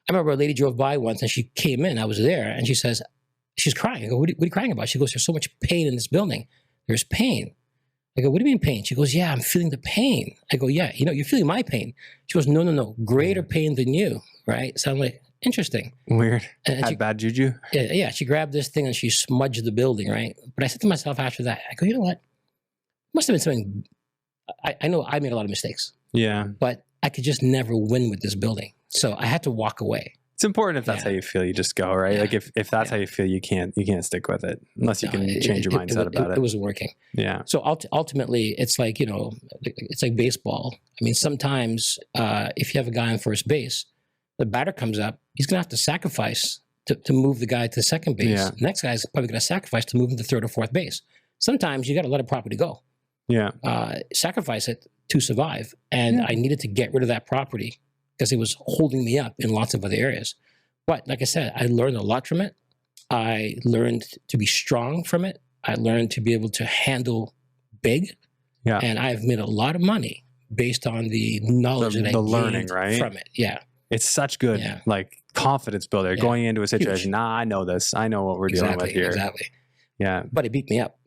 I remember a lady drove by once and she came in. I was there and she says, she's crying. I go, what are you crying about? She goes, there's so much pain in this building. There's pain. I go, what do you mean pain? She goes, yeah, I'm feeling the pain. I go, yeah, you're feeling my pain. She goes, no, greater pain than you, right? So I'm like, interesting. Weird. And Had bad juju. yeah, she grabbed this thing and she smudged the building, right? But I said to myself after that, I go, you know what? Must have been something. I know I made a lot of mistakes, Yeah. but I could just never win with this building. So I had to walk away. It's important if that's Yeah. how you feel, you just go, right? Yeah. Like if that's Yeah. how you feel, you can't stick with it unless you No, can change your mindset about it. It wasn't working. Yeah. So ultimately, it's like, it's like baseball. I mean, sometimes if you have a guy on first base, the batter comes up, he's going to have to sacrifice to move the guy to second base. Yeah. Next guy's probably going to sacrifice to move him to third or fourth base. Sometimes you got to let a property go, Yeah. sacrifice it to survive. And Yeah. I needed to get rid of that property because it was holding me up in lots of other areas. But like I said, I learned a lot from it. I learned to be strong from it. I learned to be able to handle big. Yeah. And I've made a lot of money based on the knowledge that I the learning, gained right? from it. Yeah. It's such good, Yeah. like confidence builder Yeah. going into a situation. Huge. Nah, I know this. I know what we're dealing with here. Exactly. Yeah. But it beat me up.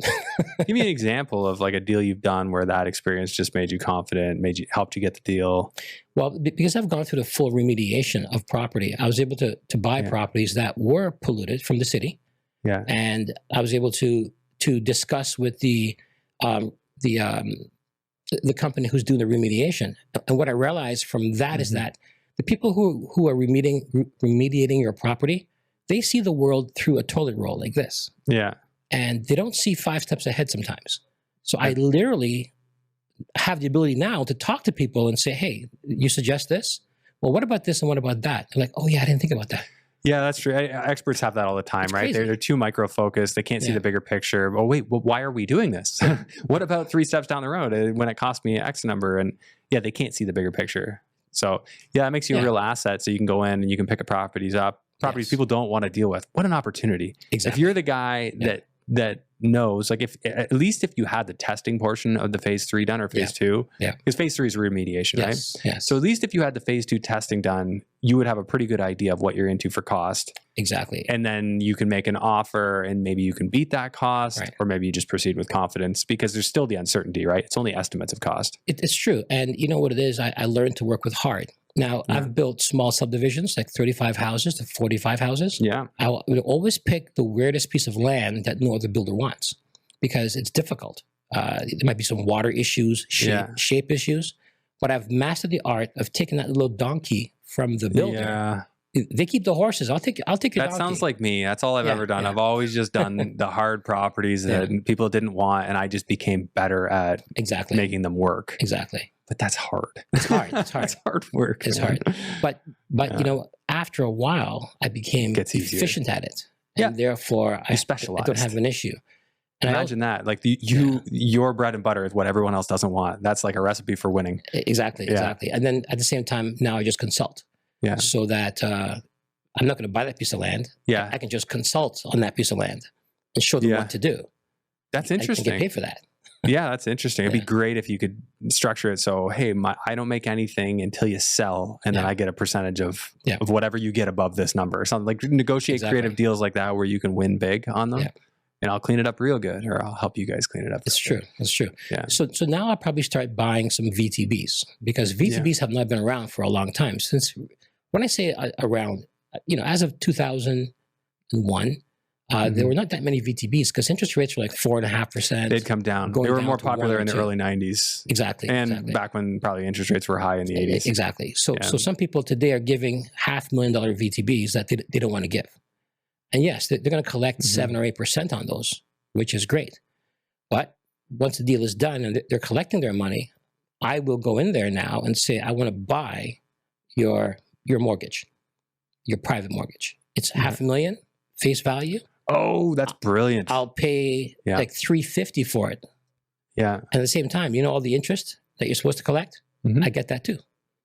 Give me an example of like a deal you've done where that experience just made you confident, helped you get the deal. Well, because I've gone through the full remediation of property, I was able to buy Yeah. properties that were polluted from the city. Yeah. And I was able to discuss with the company who's doing the remediation. And what I realized from that is Mhm. that the people who are remediating your property, they see the world through a toilet roll like this, Yeah. and they don't see 5 steps ahead sometimes. So I literally have the ability now to talk to people and say, hey, you suggest this? Well, what about this and what about that? They're like, oh yeah, I didn't think about that. Yeah, that's true. Experts have that all the time, It's right? crazy. They're too micro-focused. They can't see Yeah. the bigger picture. Oh, wait, why are we doing this? What about 3 steps down the road when it cost me X number? And yeah, they can't see the bigger picture. So yeah, that makes you a Yeah. real asset. So you can go in and you can pick properties up. Properties Yes. people don't want to deal with. What an opportunity. Exactly. If you're the guy Yeah. that that knows, like, if at least if you had the testing portion of the phase 3 done or phase 2, because phase 3 is remediation, right? Yes. So at least if you had the phase 2 testing done, you would have a pretty good idea of what you're into for cost. Exactly. And then you can make an offer and maybe you can beat that cost, or maybe you just proceed with confidence because there's still the uncertainty, right? It's only estimates of cost. It's true. And you know what it is? I learned to work with hard. Now, I've built small subdivisions, like 35 houses to 45 houses. Yeah. I would always pick the weirdest piece of land that no other builder wants because it's difficult. There might be some water issues, shape issues, but I've mastered the art of taking that little donkey from the builder. Yeah. They keep the horses. I'll take your donkey. That sounds like me. That's all I've ever done. I've always just done the hard properties that people didn't want, and I just became better at making them work. Exactly. But that's hard. It's hard. It's hard. It's hard work. It's hard. But you know, after a while, I became efficient at it, and therefore I don't have an issue. And imagine that, like your bread and butter is what everyone else doesn't want. That's like a recipe for winning. Exactly. And then at the same time, now I just consult. Yeah. So that I'm not going to buy that piece of land. Yeah. I can just consult on that piece of land and show them what to do. That's interesting. And get paid for that. Yeah, that's interesting. It'd be great if you could structure it so, hey, I don't make anything until you sell, and then I get a percentage of whatever you get above this number. Or something like negotiate creative deals like that where you can win big on them. Yeah. And I'll clean it up real good, or I'll help you guys clean it up. It's true. It's true. Yeah. So now I'll probably start buying some VTBs because VTBs have not been around for a long time. Since when I say around, you know, as of 2001, there were not that many VTBs because interest rates were like 4.5%. They'd come down. They were more popular in the early 90s. Exactly. And back when probably interest rates were high in the 80s. Exactly. So some people today are giving $500,000 VTBs that they don't want to give. And yes, they're going to collect 7 or 8% on those, which is great. But once the deal is done and they're collecting their money, I will go in there now and say, I want to buy your mortgage, your private mortgage. It's $500,000 face value. Oh, that's brilliant. I'll pay like $350 for it. Yeah. And at the same time, you know, all the interest that you're supposed to collect, I get that too.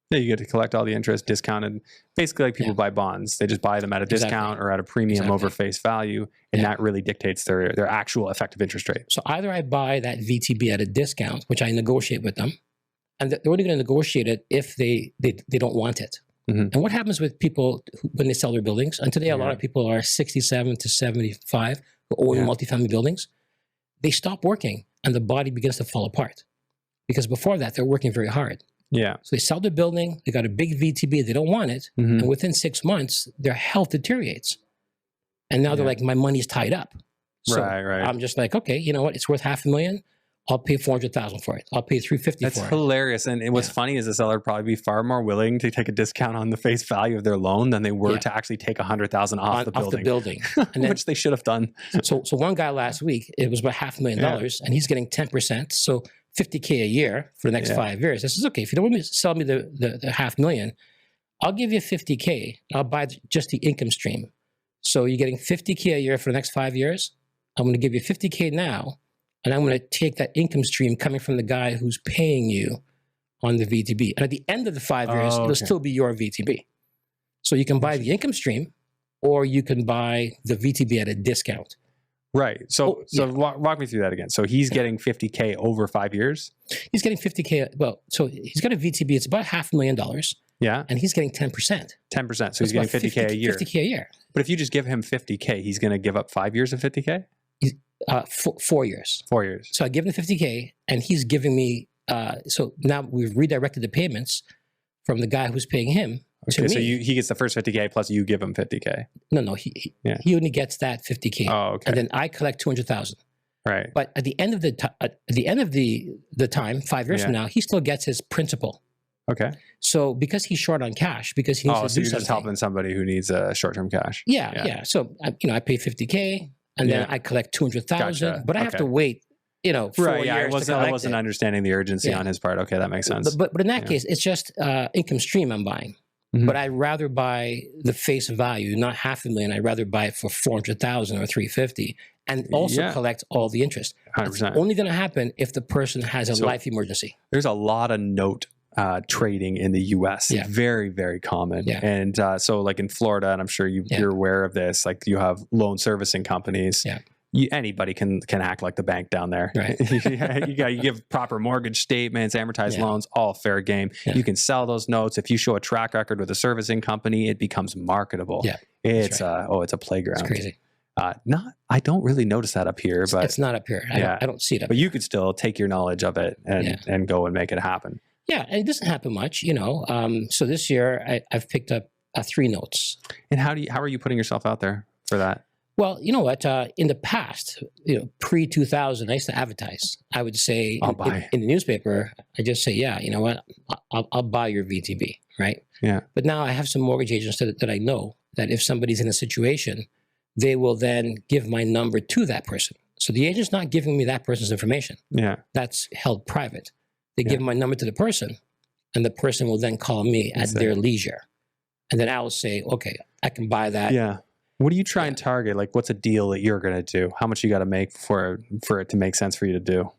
Yeah, you get to collect all the interest discounted. Basically, like people buy bonds. They just buy them at a discount or at a premium over face value, and that really dictates their actual effective interest rate. So either I buy that VTB at a discount, which I negotiate with them, and they're only going to negotiate it if they don't want it. And what happens with people when they sell their buildings? And today, a lot of people are 67 to 75 who own multifamily buildings. They stop working, and the body begins to fall apart. Because before that, they're working very hard. Yeah. So they sell the building, they got a big VTB, they don't want it, and within 6 months, their health deteriorates. And now they're like, my money's tied up. So I'm just like, okay, you know what? It's worth $500,000. I'll pay $400,000 for it. I'll pay $350 for it. That's hilarious. And what's funny is the seller would probably be far more willing to take a discount on the face value of their loan than they were to actually take $100,000 off the building. And then, which they should have done. So one guy last week, it was about $500,000, and he's getting 10%. So $50K a year for the next 5 years. This is okay. If you don't want to sell me the $500,000, I'll give you $50K. I'll buy just the income stream. So you're getting $50K a year for the next 5 years. I'm going to give you $50K now, and I'm going to take that income stream coming from the guy who's paying you on the VTB. And at the end of the 5 years, it'll still be your VTB. So you can buy the income stream, or you can buy the VTB at a discount. Right. So walk me through that again. So he's getting $50K over 5 years? He's getting $50K. Well, so he's got a VTB. It's about $500,000. Yeah. And he's getting 10%. 10%. So he's getting $50K a year. $50K a year. But if you just give him $50K, he's going to give up 5 years of $50K? 4 years. 4 years. So I give him the $50K, and he's giving me, so now we've redirected the payments from the guy who's paying him to me. So he gets the first $50K plus you give him $50K. No, he only gets that $50K. Oh, okay. And then I collect $200,000. Right. But at the end of the time, 5 years from now, he still gets his principal. Okay. So because he's short on cash, because he needs to do something. So you're just helping somebody who needs short-term cash. Yeah. So I pay $50K, and then I collect $200,000. Gotcha. But I have to wait, 4 years. I wasn't understanding the urgency on his part. Okay, that makes sense. But in that case, it's just income stream I'm buying. But I'd rather buy the face value, not $500,000. I'd rather buy it for $400,000 or $350,000, and also collect all the interest. 100%. It's only going to happen if the person has a life emergency. There's a lot of note trading in the U.S. Very, very common. Yeah. And so like in Florida, and I'm sure you're aware of this, like you have loan servicing companies anybody can act like the bank down there. Right. You give proper mortgage statements, amortized Yeah. loans, all fair game. Yeah. You can sell those notes. If you show a track record with a servicing company, it becomes marketable. Yeah, It's right. it's a playground. It's crazy. I don't really notice that up here, but It's not up here. I don't see it up but you could still take your knowledge of it and go and make it happen. Yeah, and it doesn't happen much, So this year I've picked up 3 notes. And how are you putting yourself out there for that? Well, you know what? In the past, pre-2000, I used to advertise. I would say in the newspaper, I just say, yeah, you know what? I'll buy your VTB, right? Yeah. But now I have some mortgage agents that I know that if somebody's in a situation, they will then give my number to that person. So the agent's not giving me that person's information. Yeah. That's held private. They give my number to the person, and the person will then call me at their leisure. And then I will say, okay, I can buy that. Yeah. What do you try and target? Like, what's a deal that you're going to do? How much you got to make for it to make sense for you to do?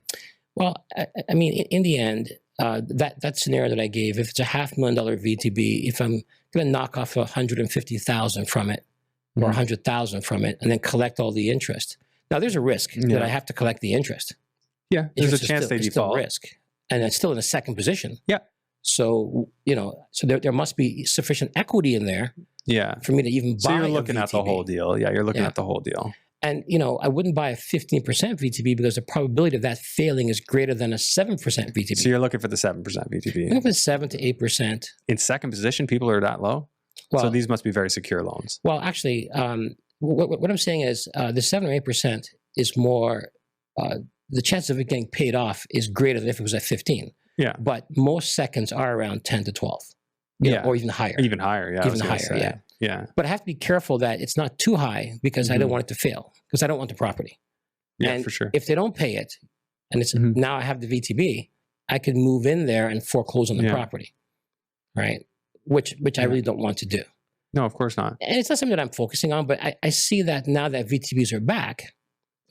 Well, I mean, in the end, that scenario that I gave, if it's a $500,000 VTB, if I'm going to knock off 150,000 from it or 100,000 from it, and then collect all the interest. Now, there's a risk that I have to collect the interest. Yeah, there's a chance they default. Still risk, and it's still in a second position. Yeah. So so there must be sufficient equity in there. Yeah. For me to even buy. So you're looking at the whole deal. Yeah, you're looking at the whole deal. And I wouldn't buy a 15% VTB because the probability of that failing is greater than a 7% VTB. So you're looking for the 7% VTB. I'm looking for 7 to 8%. In second position, people are that low. Well, so these must be very secure loans. Well, actually, what I'm saying is the 7 or 8% is more. The chance of it getting paid off is greater than if it was at 15. Yeah. But most seconds are around 10 to 12. Or even higher. Even higher, yeah. Even higher, yeah. Yeah. But I have to be careful that it's not too high because I don't want it to fail, because I don't want the property. Yeah, and for sure. If they don't pay it, and it's now I have the VTB, I can move in there and foreclose on the property, right? Which I really don't want to do. No, of course not. And it's not something that I'm focusing on, but I see that now that VTBs are back,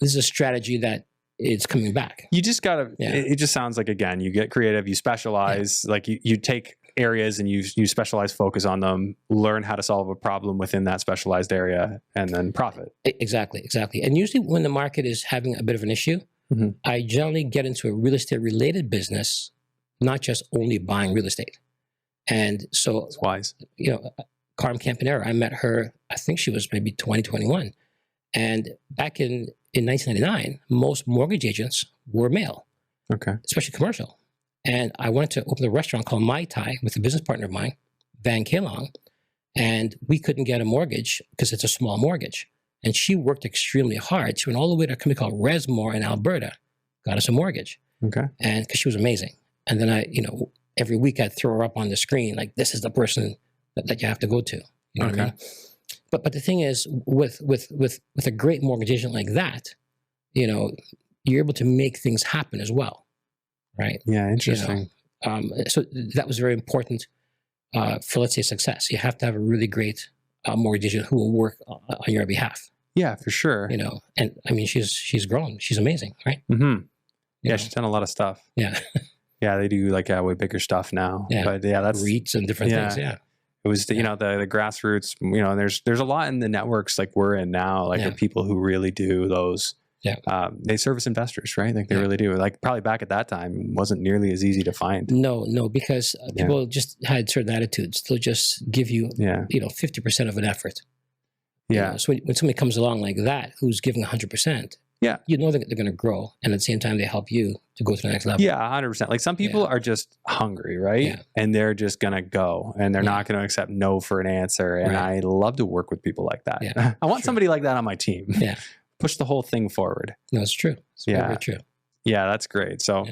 this is a strategy that is coming back. You just gotta. It just sounds like, again, you get creative, you specialize, like you take areas and you specialize, focus on them, learn how to solve a problem within that specialized area, and then profit. Exactly. And usually when the market is having a bit of an issue, I generally get into a real estate related business, not just only buying real estate. And so it's wise. Carm Campanera, I met her, I think she was maybe 2021. And back in 1999, most mortgage agents were male, especially commercial. And I wanted to open a restaurant called Mai Tai with a business partner of mine, Van Kalong, and we couldn't get a mortgage because it's a small mortgage. And she worked extremely hard. She went all the way to a company called Resmore in Alberta, got us a mortgage. And because she was amazing. And then every week I'd throw her up on the screen, like, this is the person that you have to go to. You know what I mean? But the thing is, with a great mortgage agent like that, you're able to make things happen as well. Right. Yeah. Interesting. So that was very important for, let's say, success. You have to have a really great mortgage agent who will work on your behalf. Yeah, for sure. And I mean, she's grown. She's amazing. Right. Yeah. She's done a lot of stuff. Yeah. Yeah. They do like way bigger stuff now. Yeah. But that's REITs and different things. Yeah. It was the grassroots, there's a lot in the networks like we're in now, like of people who really do those. Yeah. They service investors, right? Like they really do. Like probably back at that time wasn't nearly as easy to find. No, because people just had certain attitudes. They'll just give you, 50% of an effort. Yeah. So when somebody comes along like that, who's giving 100%, that they're going to grow. And at the same time, they help you to go to the next level. Yeah, 100%. Like some people are just hungry, right? Yeah. And they're just going to go and they're not going to accept no for an answer. And I love to work with people like that. Yeah, I want somebody like that on my team. Yeah. Push the whole thing forward. No, it's true. It's very true. Yeah, that's great. So,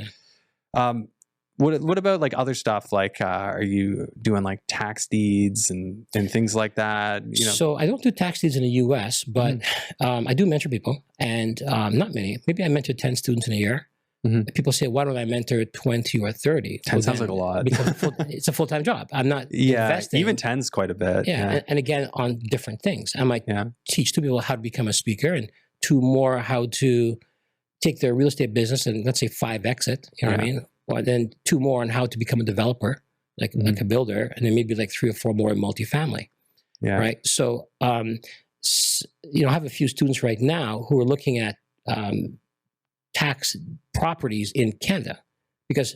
what about like other stuff? Like, are you doing like tax deeds and things like that? So I don't do tax deeds in the U.S., but I do mentor people, and not many. Maybe I mentor 10 students in a year. People say, why don't I mentor 20 or 30? 10 sounds like a lot. Because it's a full-time job. I'm not investing. Even 10's quite a bit. Yeah. And again, on different things. I might teach 2 people how to become a speaker and 2 more how to take their real estate business and, let's say, 5x it. You know what I mean? Or then 2 more on how to become a developer, like a builder, and then maybe like 3 or 4 more in multifamily. Yeah. Right. So I have a few students right now who are looking at tax properties in Canada because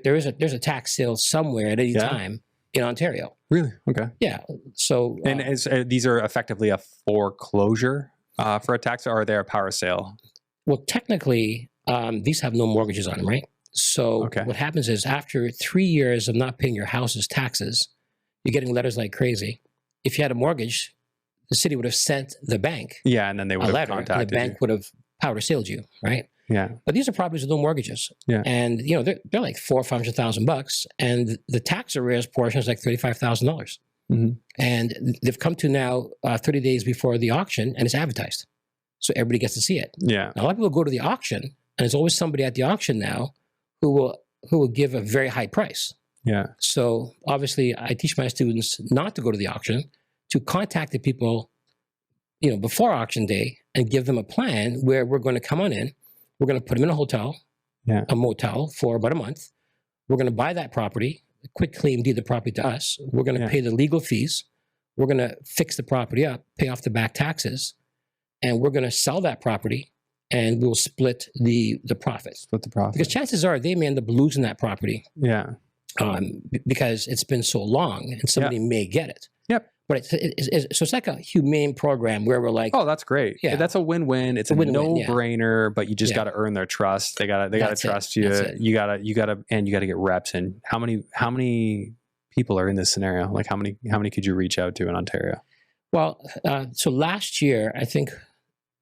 there's a tax sale somewhere at any time in Ontario. Really? Okay. Yeah. So and these are effectively a foreclosure for a tax, or are they a power sale? Well, technically, these have no mortgages on them, right? So what happens is after 3 years of not paying your house's taxes, you're getting letters like crazy. If you had a mortgage, the city would have sent the bank and then they would have contacted and the bank would have power saled you, right? Yeah. But these are properties with no mortgages. Yeah. And, they're like $400,000 or $500,000, and the tax arrears portion is like $35,000. Mm-hmm. And they've come to now 30 days before the auction, and it's advertised. So everybody gets to see it. Yeah. Now, a lot of people go to the auction, and there's always somebody at the auction now who will give a very high price. Yeah. So obviously, I teach my students not to go to the auction, to contact the people, before auction day, and give them a plan where we're going to come on in. We're going to put them in a hotel, a motel for about a month. We're going to buy that property, quit claim deed the property to us. We're going to pay the legal fees. We're going to fix the property up, pay off the back taxes, and we're going to sell that property, and we'll split the profits. Split the profit. Because chances are they may end up losing that property. Yeah. Because it's been so long, and somebody may get it. Yep. But so it's like a humane program where we're like, oh, that's great. Yeah, that's a win-win. It's a no-brainer, but you just got to earn their trust. They got to trust you. You got to get reps in. How many people are in this scenario? Like how many could you reach out to in Ontario? Well, so last year I think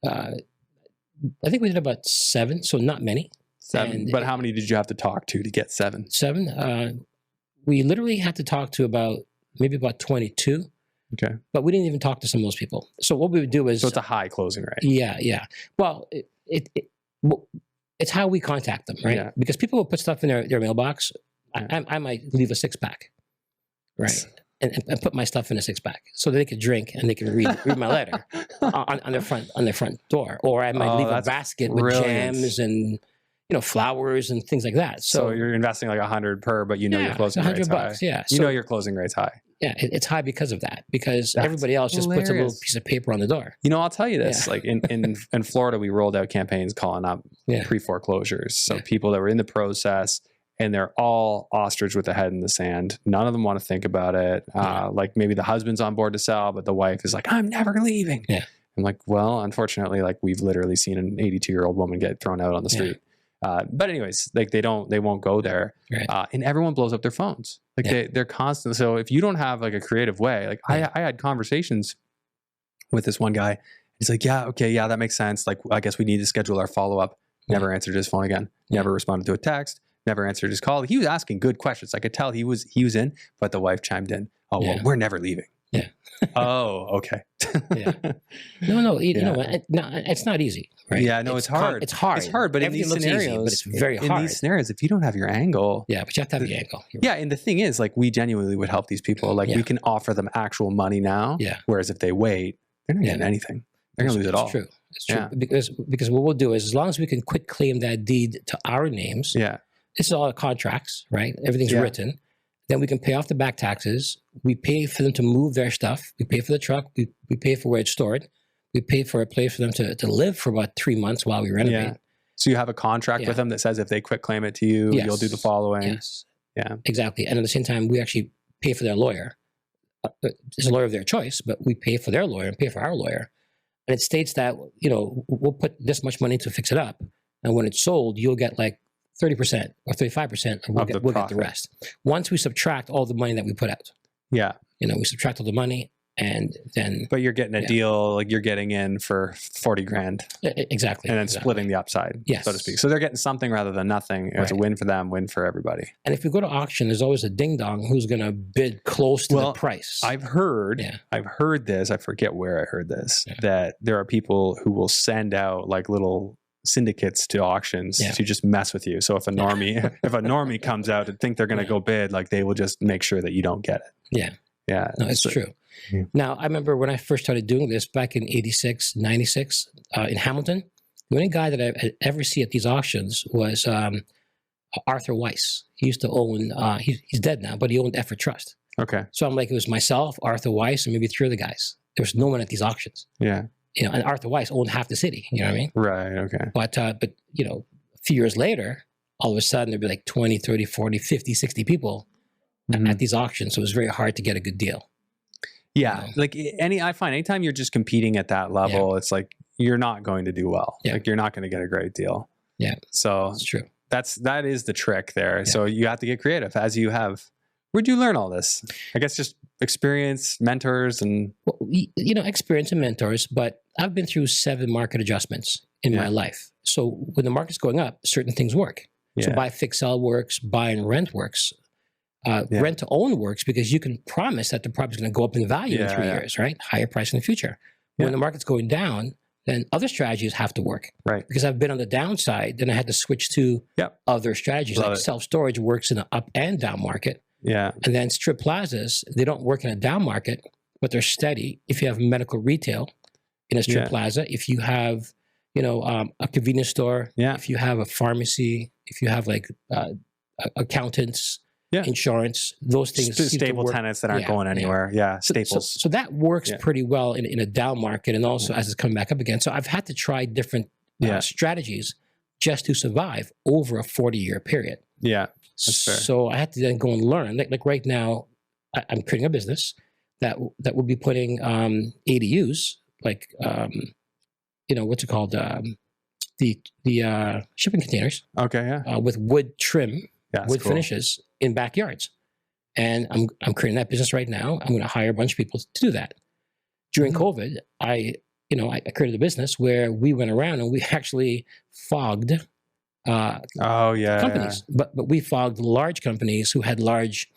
we did about 7, so not many. 7, but how many did you have to talk to get 7? 7. We literally had to talk to maybe about 22. Okay. But we didn't even talk to some of those people. So what we would do is... So it's a high closing rate. Yeah. Well, it's how we contact them, right? Yeah. Because people will put stuff in their mailbox. I might leave a 6-pack, right? And put my stuff in a 6-pack so they could drink and they can read my letter on their front door. Or I might leave a basket with jams and flowers and things like that. So you're investing like $100 per, but your closing rate's high. Yeah. Your closing rate's high. Yeah, it's high because of that. Because everybody else just puts a little piece of paper on the door. I'll tell you this. Like in Florida, we rolled out campaigns calling up pre-foreclosures. So people that were in the process, and they're all ostrich with the head in the sand. None of them want to think about it. Like maybe the husband's on board to sell, but the wife is like, I'm never leaving. Yeah. I'm like, well, unfortunately, like we've literally seen an 82-year-old woman get thrown out on the street. But anyways, like they won't go there. Right. And everyone blows up their phones. Like they're constantly. So if you don't have like a creative way, like I had conversations with this one guy. He's like, that makes sense. Like, I guess we need to schedule our follow-up. Never answered his phone again. Never responded to a text. Never answered his call. He was asking good questions. I could tell he was in, but the wife chimed in. Oh, well, we're never leaving. Yeah. Oh, okay. No, it's not easy, right? Yeah, no, it's hard. It's hard. It's hard, but everything in these scenarios, easy, but it's very hard. In these scenarios, if you don't have your angle. Yeah, but you have to have the angle. Yeah, and the thing is, like, we genuinely would help these people. Like, we can offer them actual money now. Yeah. Whereas if they wait, they're not getting anything. They're going to lose it all. It's true. It's true. Yeah. Because what we'll do is, as long as we can quit claim that deed to our names. Yeah. This is all contracts, right? Everything's written. Then we can pay off the back taxes. We pay for them to move their stuff. We pay for the truck. We pay for where it's stored. We pay for a place for them to live for about 3 months while we renovate. Yeah. So you have a contract with them that says if they quit claim it to you, you'll do the following. Yes. Yeah. Exactly. And at the same time, we actually pay for their lawyer. It's a lawyer of their choice, but we pay for their lawyer and pay for our lawyer. And it states that, we'll put this much money to fix it up. And when it's sold, you'll get like 30% or 35%, and we'll get the rest. Once we subtract all the money that we put out. Yeah. We subtract all the money, and then... But you're getting a deal, like you're getting in for 40 grand. Exactly. And then splitting the upside, so to speak. So they're getting something rather than nothing. It's a win for them, win for everybody. And if we go to auction, there's always a ding-dong who's going to bid close to the price. I've heard this, I forget where I heard this, that there are people who will send out like little syndicates to auctions to just mess with you. So if a normie comes out and think they're going to go bid, like they will just make sure that you don't get it. Yeah. Yeah. No, it's true. Yeah. Now, I remember when I first started doing this back in 86, 96, in Hamilton, the only guy that I ever see at these auctions was Arthur Weiss. He used to own, he's dead now, but he owned Effort Trust. Okay. So I'm like, it was myself, Arthur Weiss, and maybe 3 other guys. there was no one at these auctions. Yeah. You know, and Arthur Weiss owned half the city. You know what I mean? Right. Okay. But you know, a few years later, all of a sudden there'd be like 20, 30, 40, 50, 60 people at these auctions. So it was very hard to get a good deal. Yeah. You know? Like I find anytime you're just competing at that level, it's like you're not going to do well. Yeah. Like you're not going to get a great deal. Yeah. So that's true. That is the trick there. Yeah. So you have to get creative as you have. Where'd you learn all this? I guess just experience, mentors, and you know, experience and mentors. But I've been through 7 market adjustments in my life. So when the market's going up, certain things work. So buy, fix, sell works. Buy and rent works. Rent to own works because you can promise that the property's going to go up in value in 3 years, right? Higher price in the future. When the market's going down, then other strategies have to work, right? Because I've been on the downside, then I had to switch to other strategies. Like self-storage works in the up and down market. Yeah. And then strip plazas, they don't work in a down market, but they're steady. If you have medical retail in a strip plaza, if you have, you know, a convenience store, if you have a pharmacy, if you have like accountants, insurance, those things. Stable tenants that aren't going anywhere. Yeah, staples. So that works pretty well in a down market and also as it's coming back up again. So I've had to try different strategies just to survive over a 40-year period. Yeah. So I had to then go and learn. Like right now, I'm creating a business that will be putting ADUs, like you know, what's it called, the shipping containers. Okay, with wood trim, wood finishes in backyards, and I'm creating that business right now. I'm going to hire a bunch of people to do that. During COVID, I created a business where we went around and we actually fogged. Companies, but we fogged large companies who had large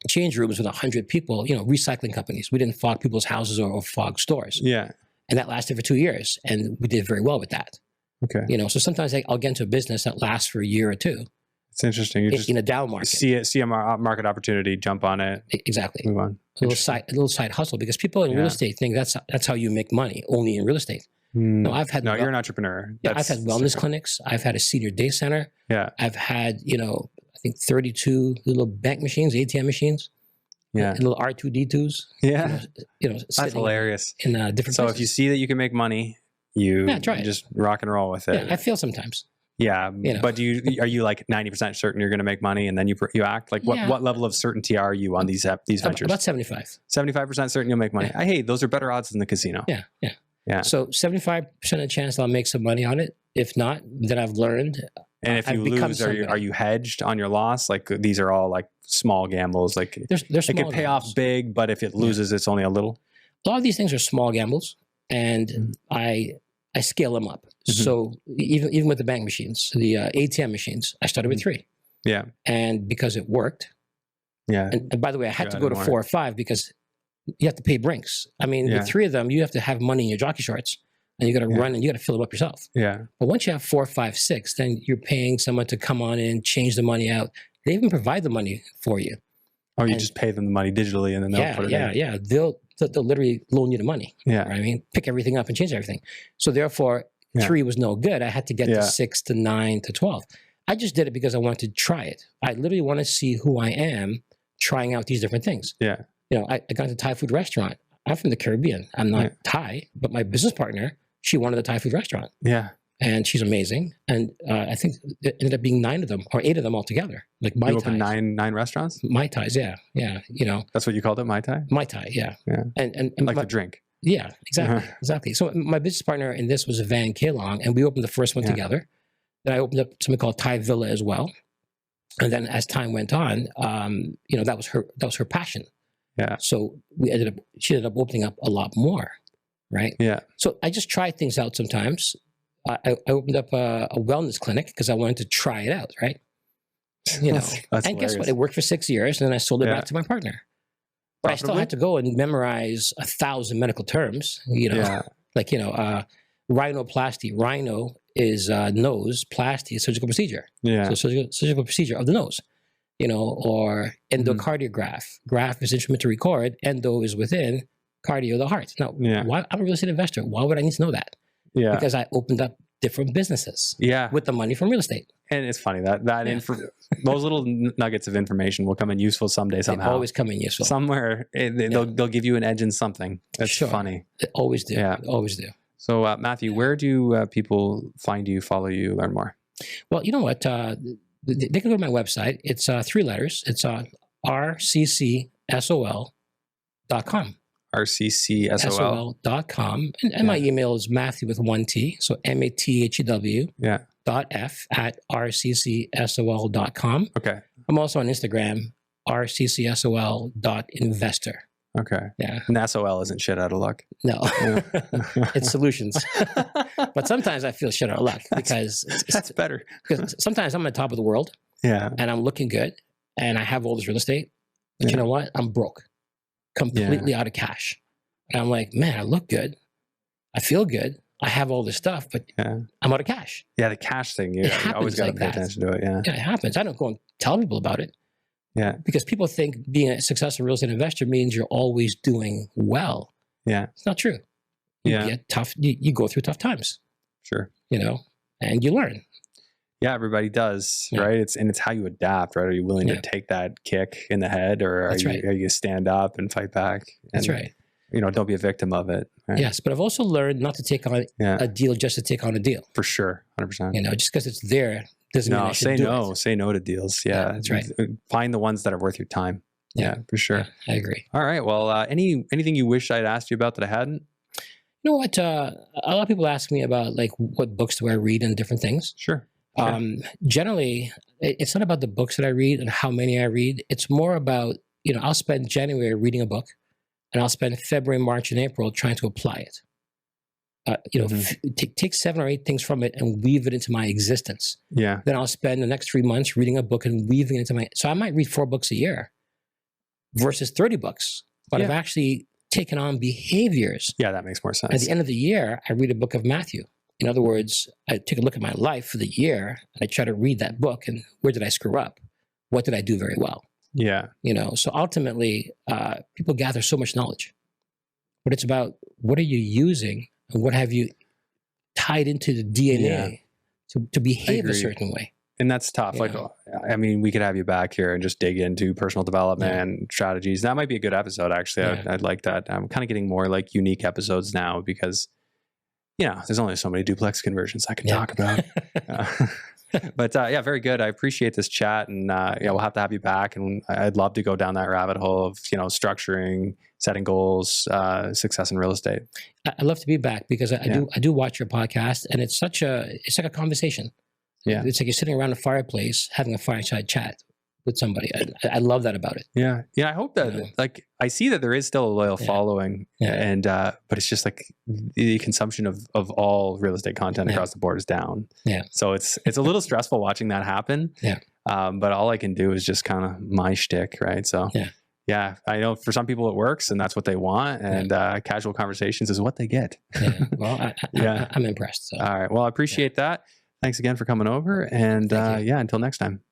change rooms with 100 people, you know, recycling companies. We didn't fog people's houses or fog stores. Yeah. And that lasted for 2 years and we did very well with that. Okay. You know, so sometimes I'll get into a business that lasts for a year or two. It's interesting. You just in a down market. See a market opportunity, jump on it. Exactly. Move on. A little side hustle, because people in real estate think that's how you make money, only in real estate. No, you're an entrepreneur. Yeah, I've had wellness clinics. I've had a senior day center. Yeah. I've had, you know, I think 32 little bank machines, ATM machines. Yeah. And little R2D2s. Yeah. You know, that's hilarious. In different So places. if you see that you can make money, you just rock and roll with it. Yeah, I feel sometimes. Yeah. You know. But are you like 90% certain you're going to make money and then you act? Like what level of certainty are you on these ventures? About 75. 75% certain you'll make money. Yeah. Those are better odds than the casino. Yeah. Yeah. Yeah. So 75% of the chance I'll make some money on it. If not, then I've learned. And if you lose, are you hedged on your loss? Like these are all like small gambles. Like they're small. It can pay off big, but if it loses, it's only a little. A lot of these things are small gambles, and I scale them up. So even with the bank machines, the ATM machines, I started with 3. Yeah. And because it worked. Yeah. And by the way, I had to go to 4 or 5 because you have to pay brinks. I mean, with 3 of them, you have to have money in your jockey shorts and you got to run and you got to fill them up yourself. Yeah. But once you have 4, 5, 6, then you're paying someone to come on in, change the money out. They even provide the money for you. Oh, you just pay them the money digitally and then they'll put it in. Yeah. They'll literally loan you the money. Yeah. Right? I mean, pick everything up and change everything. So therefore, 3 was no good. I had to get to 6 to 9 to 12. I just did it because I wanted to try it. I literally want to see who I am trying out these different things. Yeah. You know, I got into a Thai food restaurant. I'm from the Caribbean. I'm not Thai, but my business partner, she wanted a Thai food restaurant. Yeah. And she's amazing. And I think it ended up being 9 of them or 8 of them altogether. Like Mai Thais. You opened nine restaurants? Mai Thais, yeah. You know. That's what you called it, Mai Tai? Mai Tai, yeah. And like the drink. Yeah, exactly. Exactly. So my business partner in this was Van Kalong, and we opened the first one together. Then I opened up something called Thai Villa as well. And then as time went on, you know, that was her passion. Yeah. So she ended up opening up a lot more, right? Yeah. So I just try things out sometimes. I opened up a wellness clinic because I wanted to try it out, right? You know, that's and guess what? It worked for 6 years, and then I sold it back to my partner. But I still had to go and memorize 1,000 medical terms. You know, like rhinoplasty. Rhino is nose. Plasty is surgical procedure. Yeah. So surgical procedure of the nose. You know, or endocardiograph. Graph is instrument to record. Endo is within. Cardio, the heart. Now, why, I'm a real estate investor. Why would I need to know that? Yeah. Because I opened up different businesses Yeah. with the money from real estate. And it's funny that those little nuggets of information will come in useful someday, somehow. They always come in useful. Somewhere they'll give you an edge in something. That's funny. They always do. Yeah. They always do. So Matthew, where do people find you, follow you, learn more? Well, you know what? They can go to my website. It's 3 letters. It's rccsol.com. rccsol.com. And my email is Mathew with 1 T. So MATHEW. Yeah. .f@rccsol.com. Okay. I'm also on Instagram, rccsol.investor. Okay. Yeah. And SOL isn't shit out of luck. No, it's solutions. But sometimes I feel shit out of luck because that's better. Because sometimes I'm on top of the world. Yeah. And I'm looking good and I have all this real estate. But you know what? I'm broke, completely out of cash. And I'm like, man, I look good. I feel good. I have all this stuff, but I'm out of cash. Yeah, the cash thing. You always got to pay attention to it. Yeah. Yeah, it happens. I don't go and tell people about it. Yeah. Because people think being a successful real estate investor means you're always doing well. Yeah. It's not true. You get tough. You go through tough times. Sure. And you learn. Yeah, everybody does, right? It's how you adapt, right? Are you willing to take that kick in the head, or are you stand up and fight back? And, That's right. Don't be a victim of it. Right? Yes, but I've also learned not to take on a deal just to take on a deal. For sure, 100%. Just because it's there doesn't mean I should do it. Say no to deals. Yeah, that's right. Find the ones that are worth your time. Yeah, for sure. Yeah, I agree. All right. Well, anything you wish I'd asked you about that I hadn't? You know what? A lot of people ask me about like what books do I read and different things. Sure. Generally, it's not about the books that I read and how many I read. It's more about, I'll spend January reading a book and I'll spend February, March, and April trying to apply it. Take 7 or 8 things from it and weave it into my existence. Yeah. Then I'll spend the next 3 months reading a book and weaving it into so I might read 4 books a year versus 30 books, but I've actually taken on behaviors. Yeah, that makes more sense. At the end of the year, I read a book of Matthew. In other words, I take a look at my life for the year and I try to read that book and where did I screw up? What did I do very well? Yeah. So ultimately, people gather so much knowledge, but it's about what are you using and what have you tied into the DNA to behave a certain way. And that's tough. We could have you back here and just dig into personal development and strategies. That might be a good episode, actually. I'd like that. I'm kind of getting more like unique episodes now because, there's only so many duplex conversions I can talk about. But very good. I appreciate this chat, and we'll have to have you back. And I'd love to go down that rabbit hole of structuring, setting goals, success in real estate. I'd love to be back because I do watch your podcast, and it's like a conversation. Yeah, it's like you're sitting around a fireplace having a fireside chat with somebody. I love that about it. Yeah. I hope that I see that there is still a loyal following, and but it's just like the consumption of all real estate content across the board is down. Yeah. So it's a little stressful watching that happen. Yeah. But all I can do is just kind of my shtick, right? So yeah, I know for some people it works and that's what they want, and casual conversations is what they get. Yeah. Well, I'm impressed. So. All right. Well, I appreciate that. Thanks again for coming over, and until next time.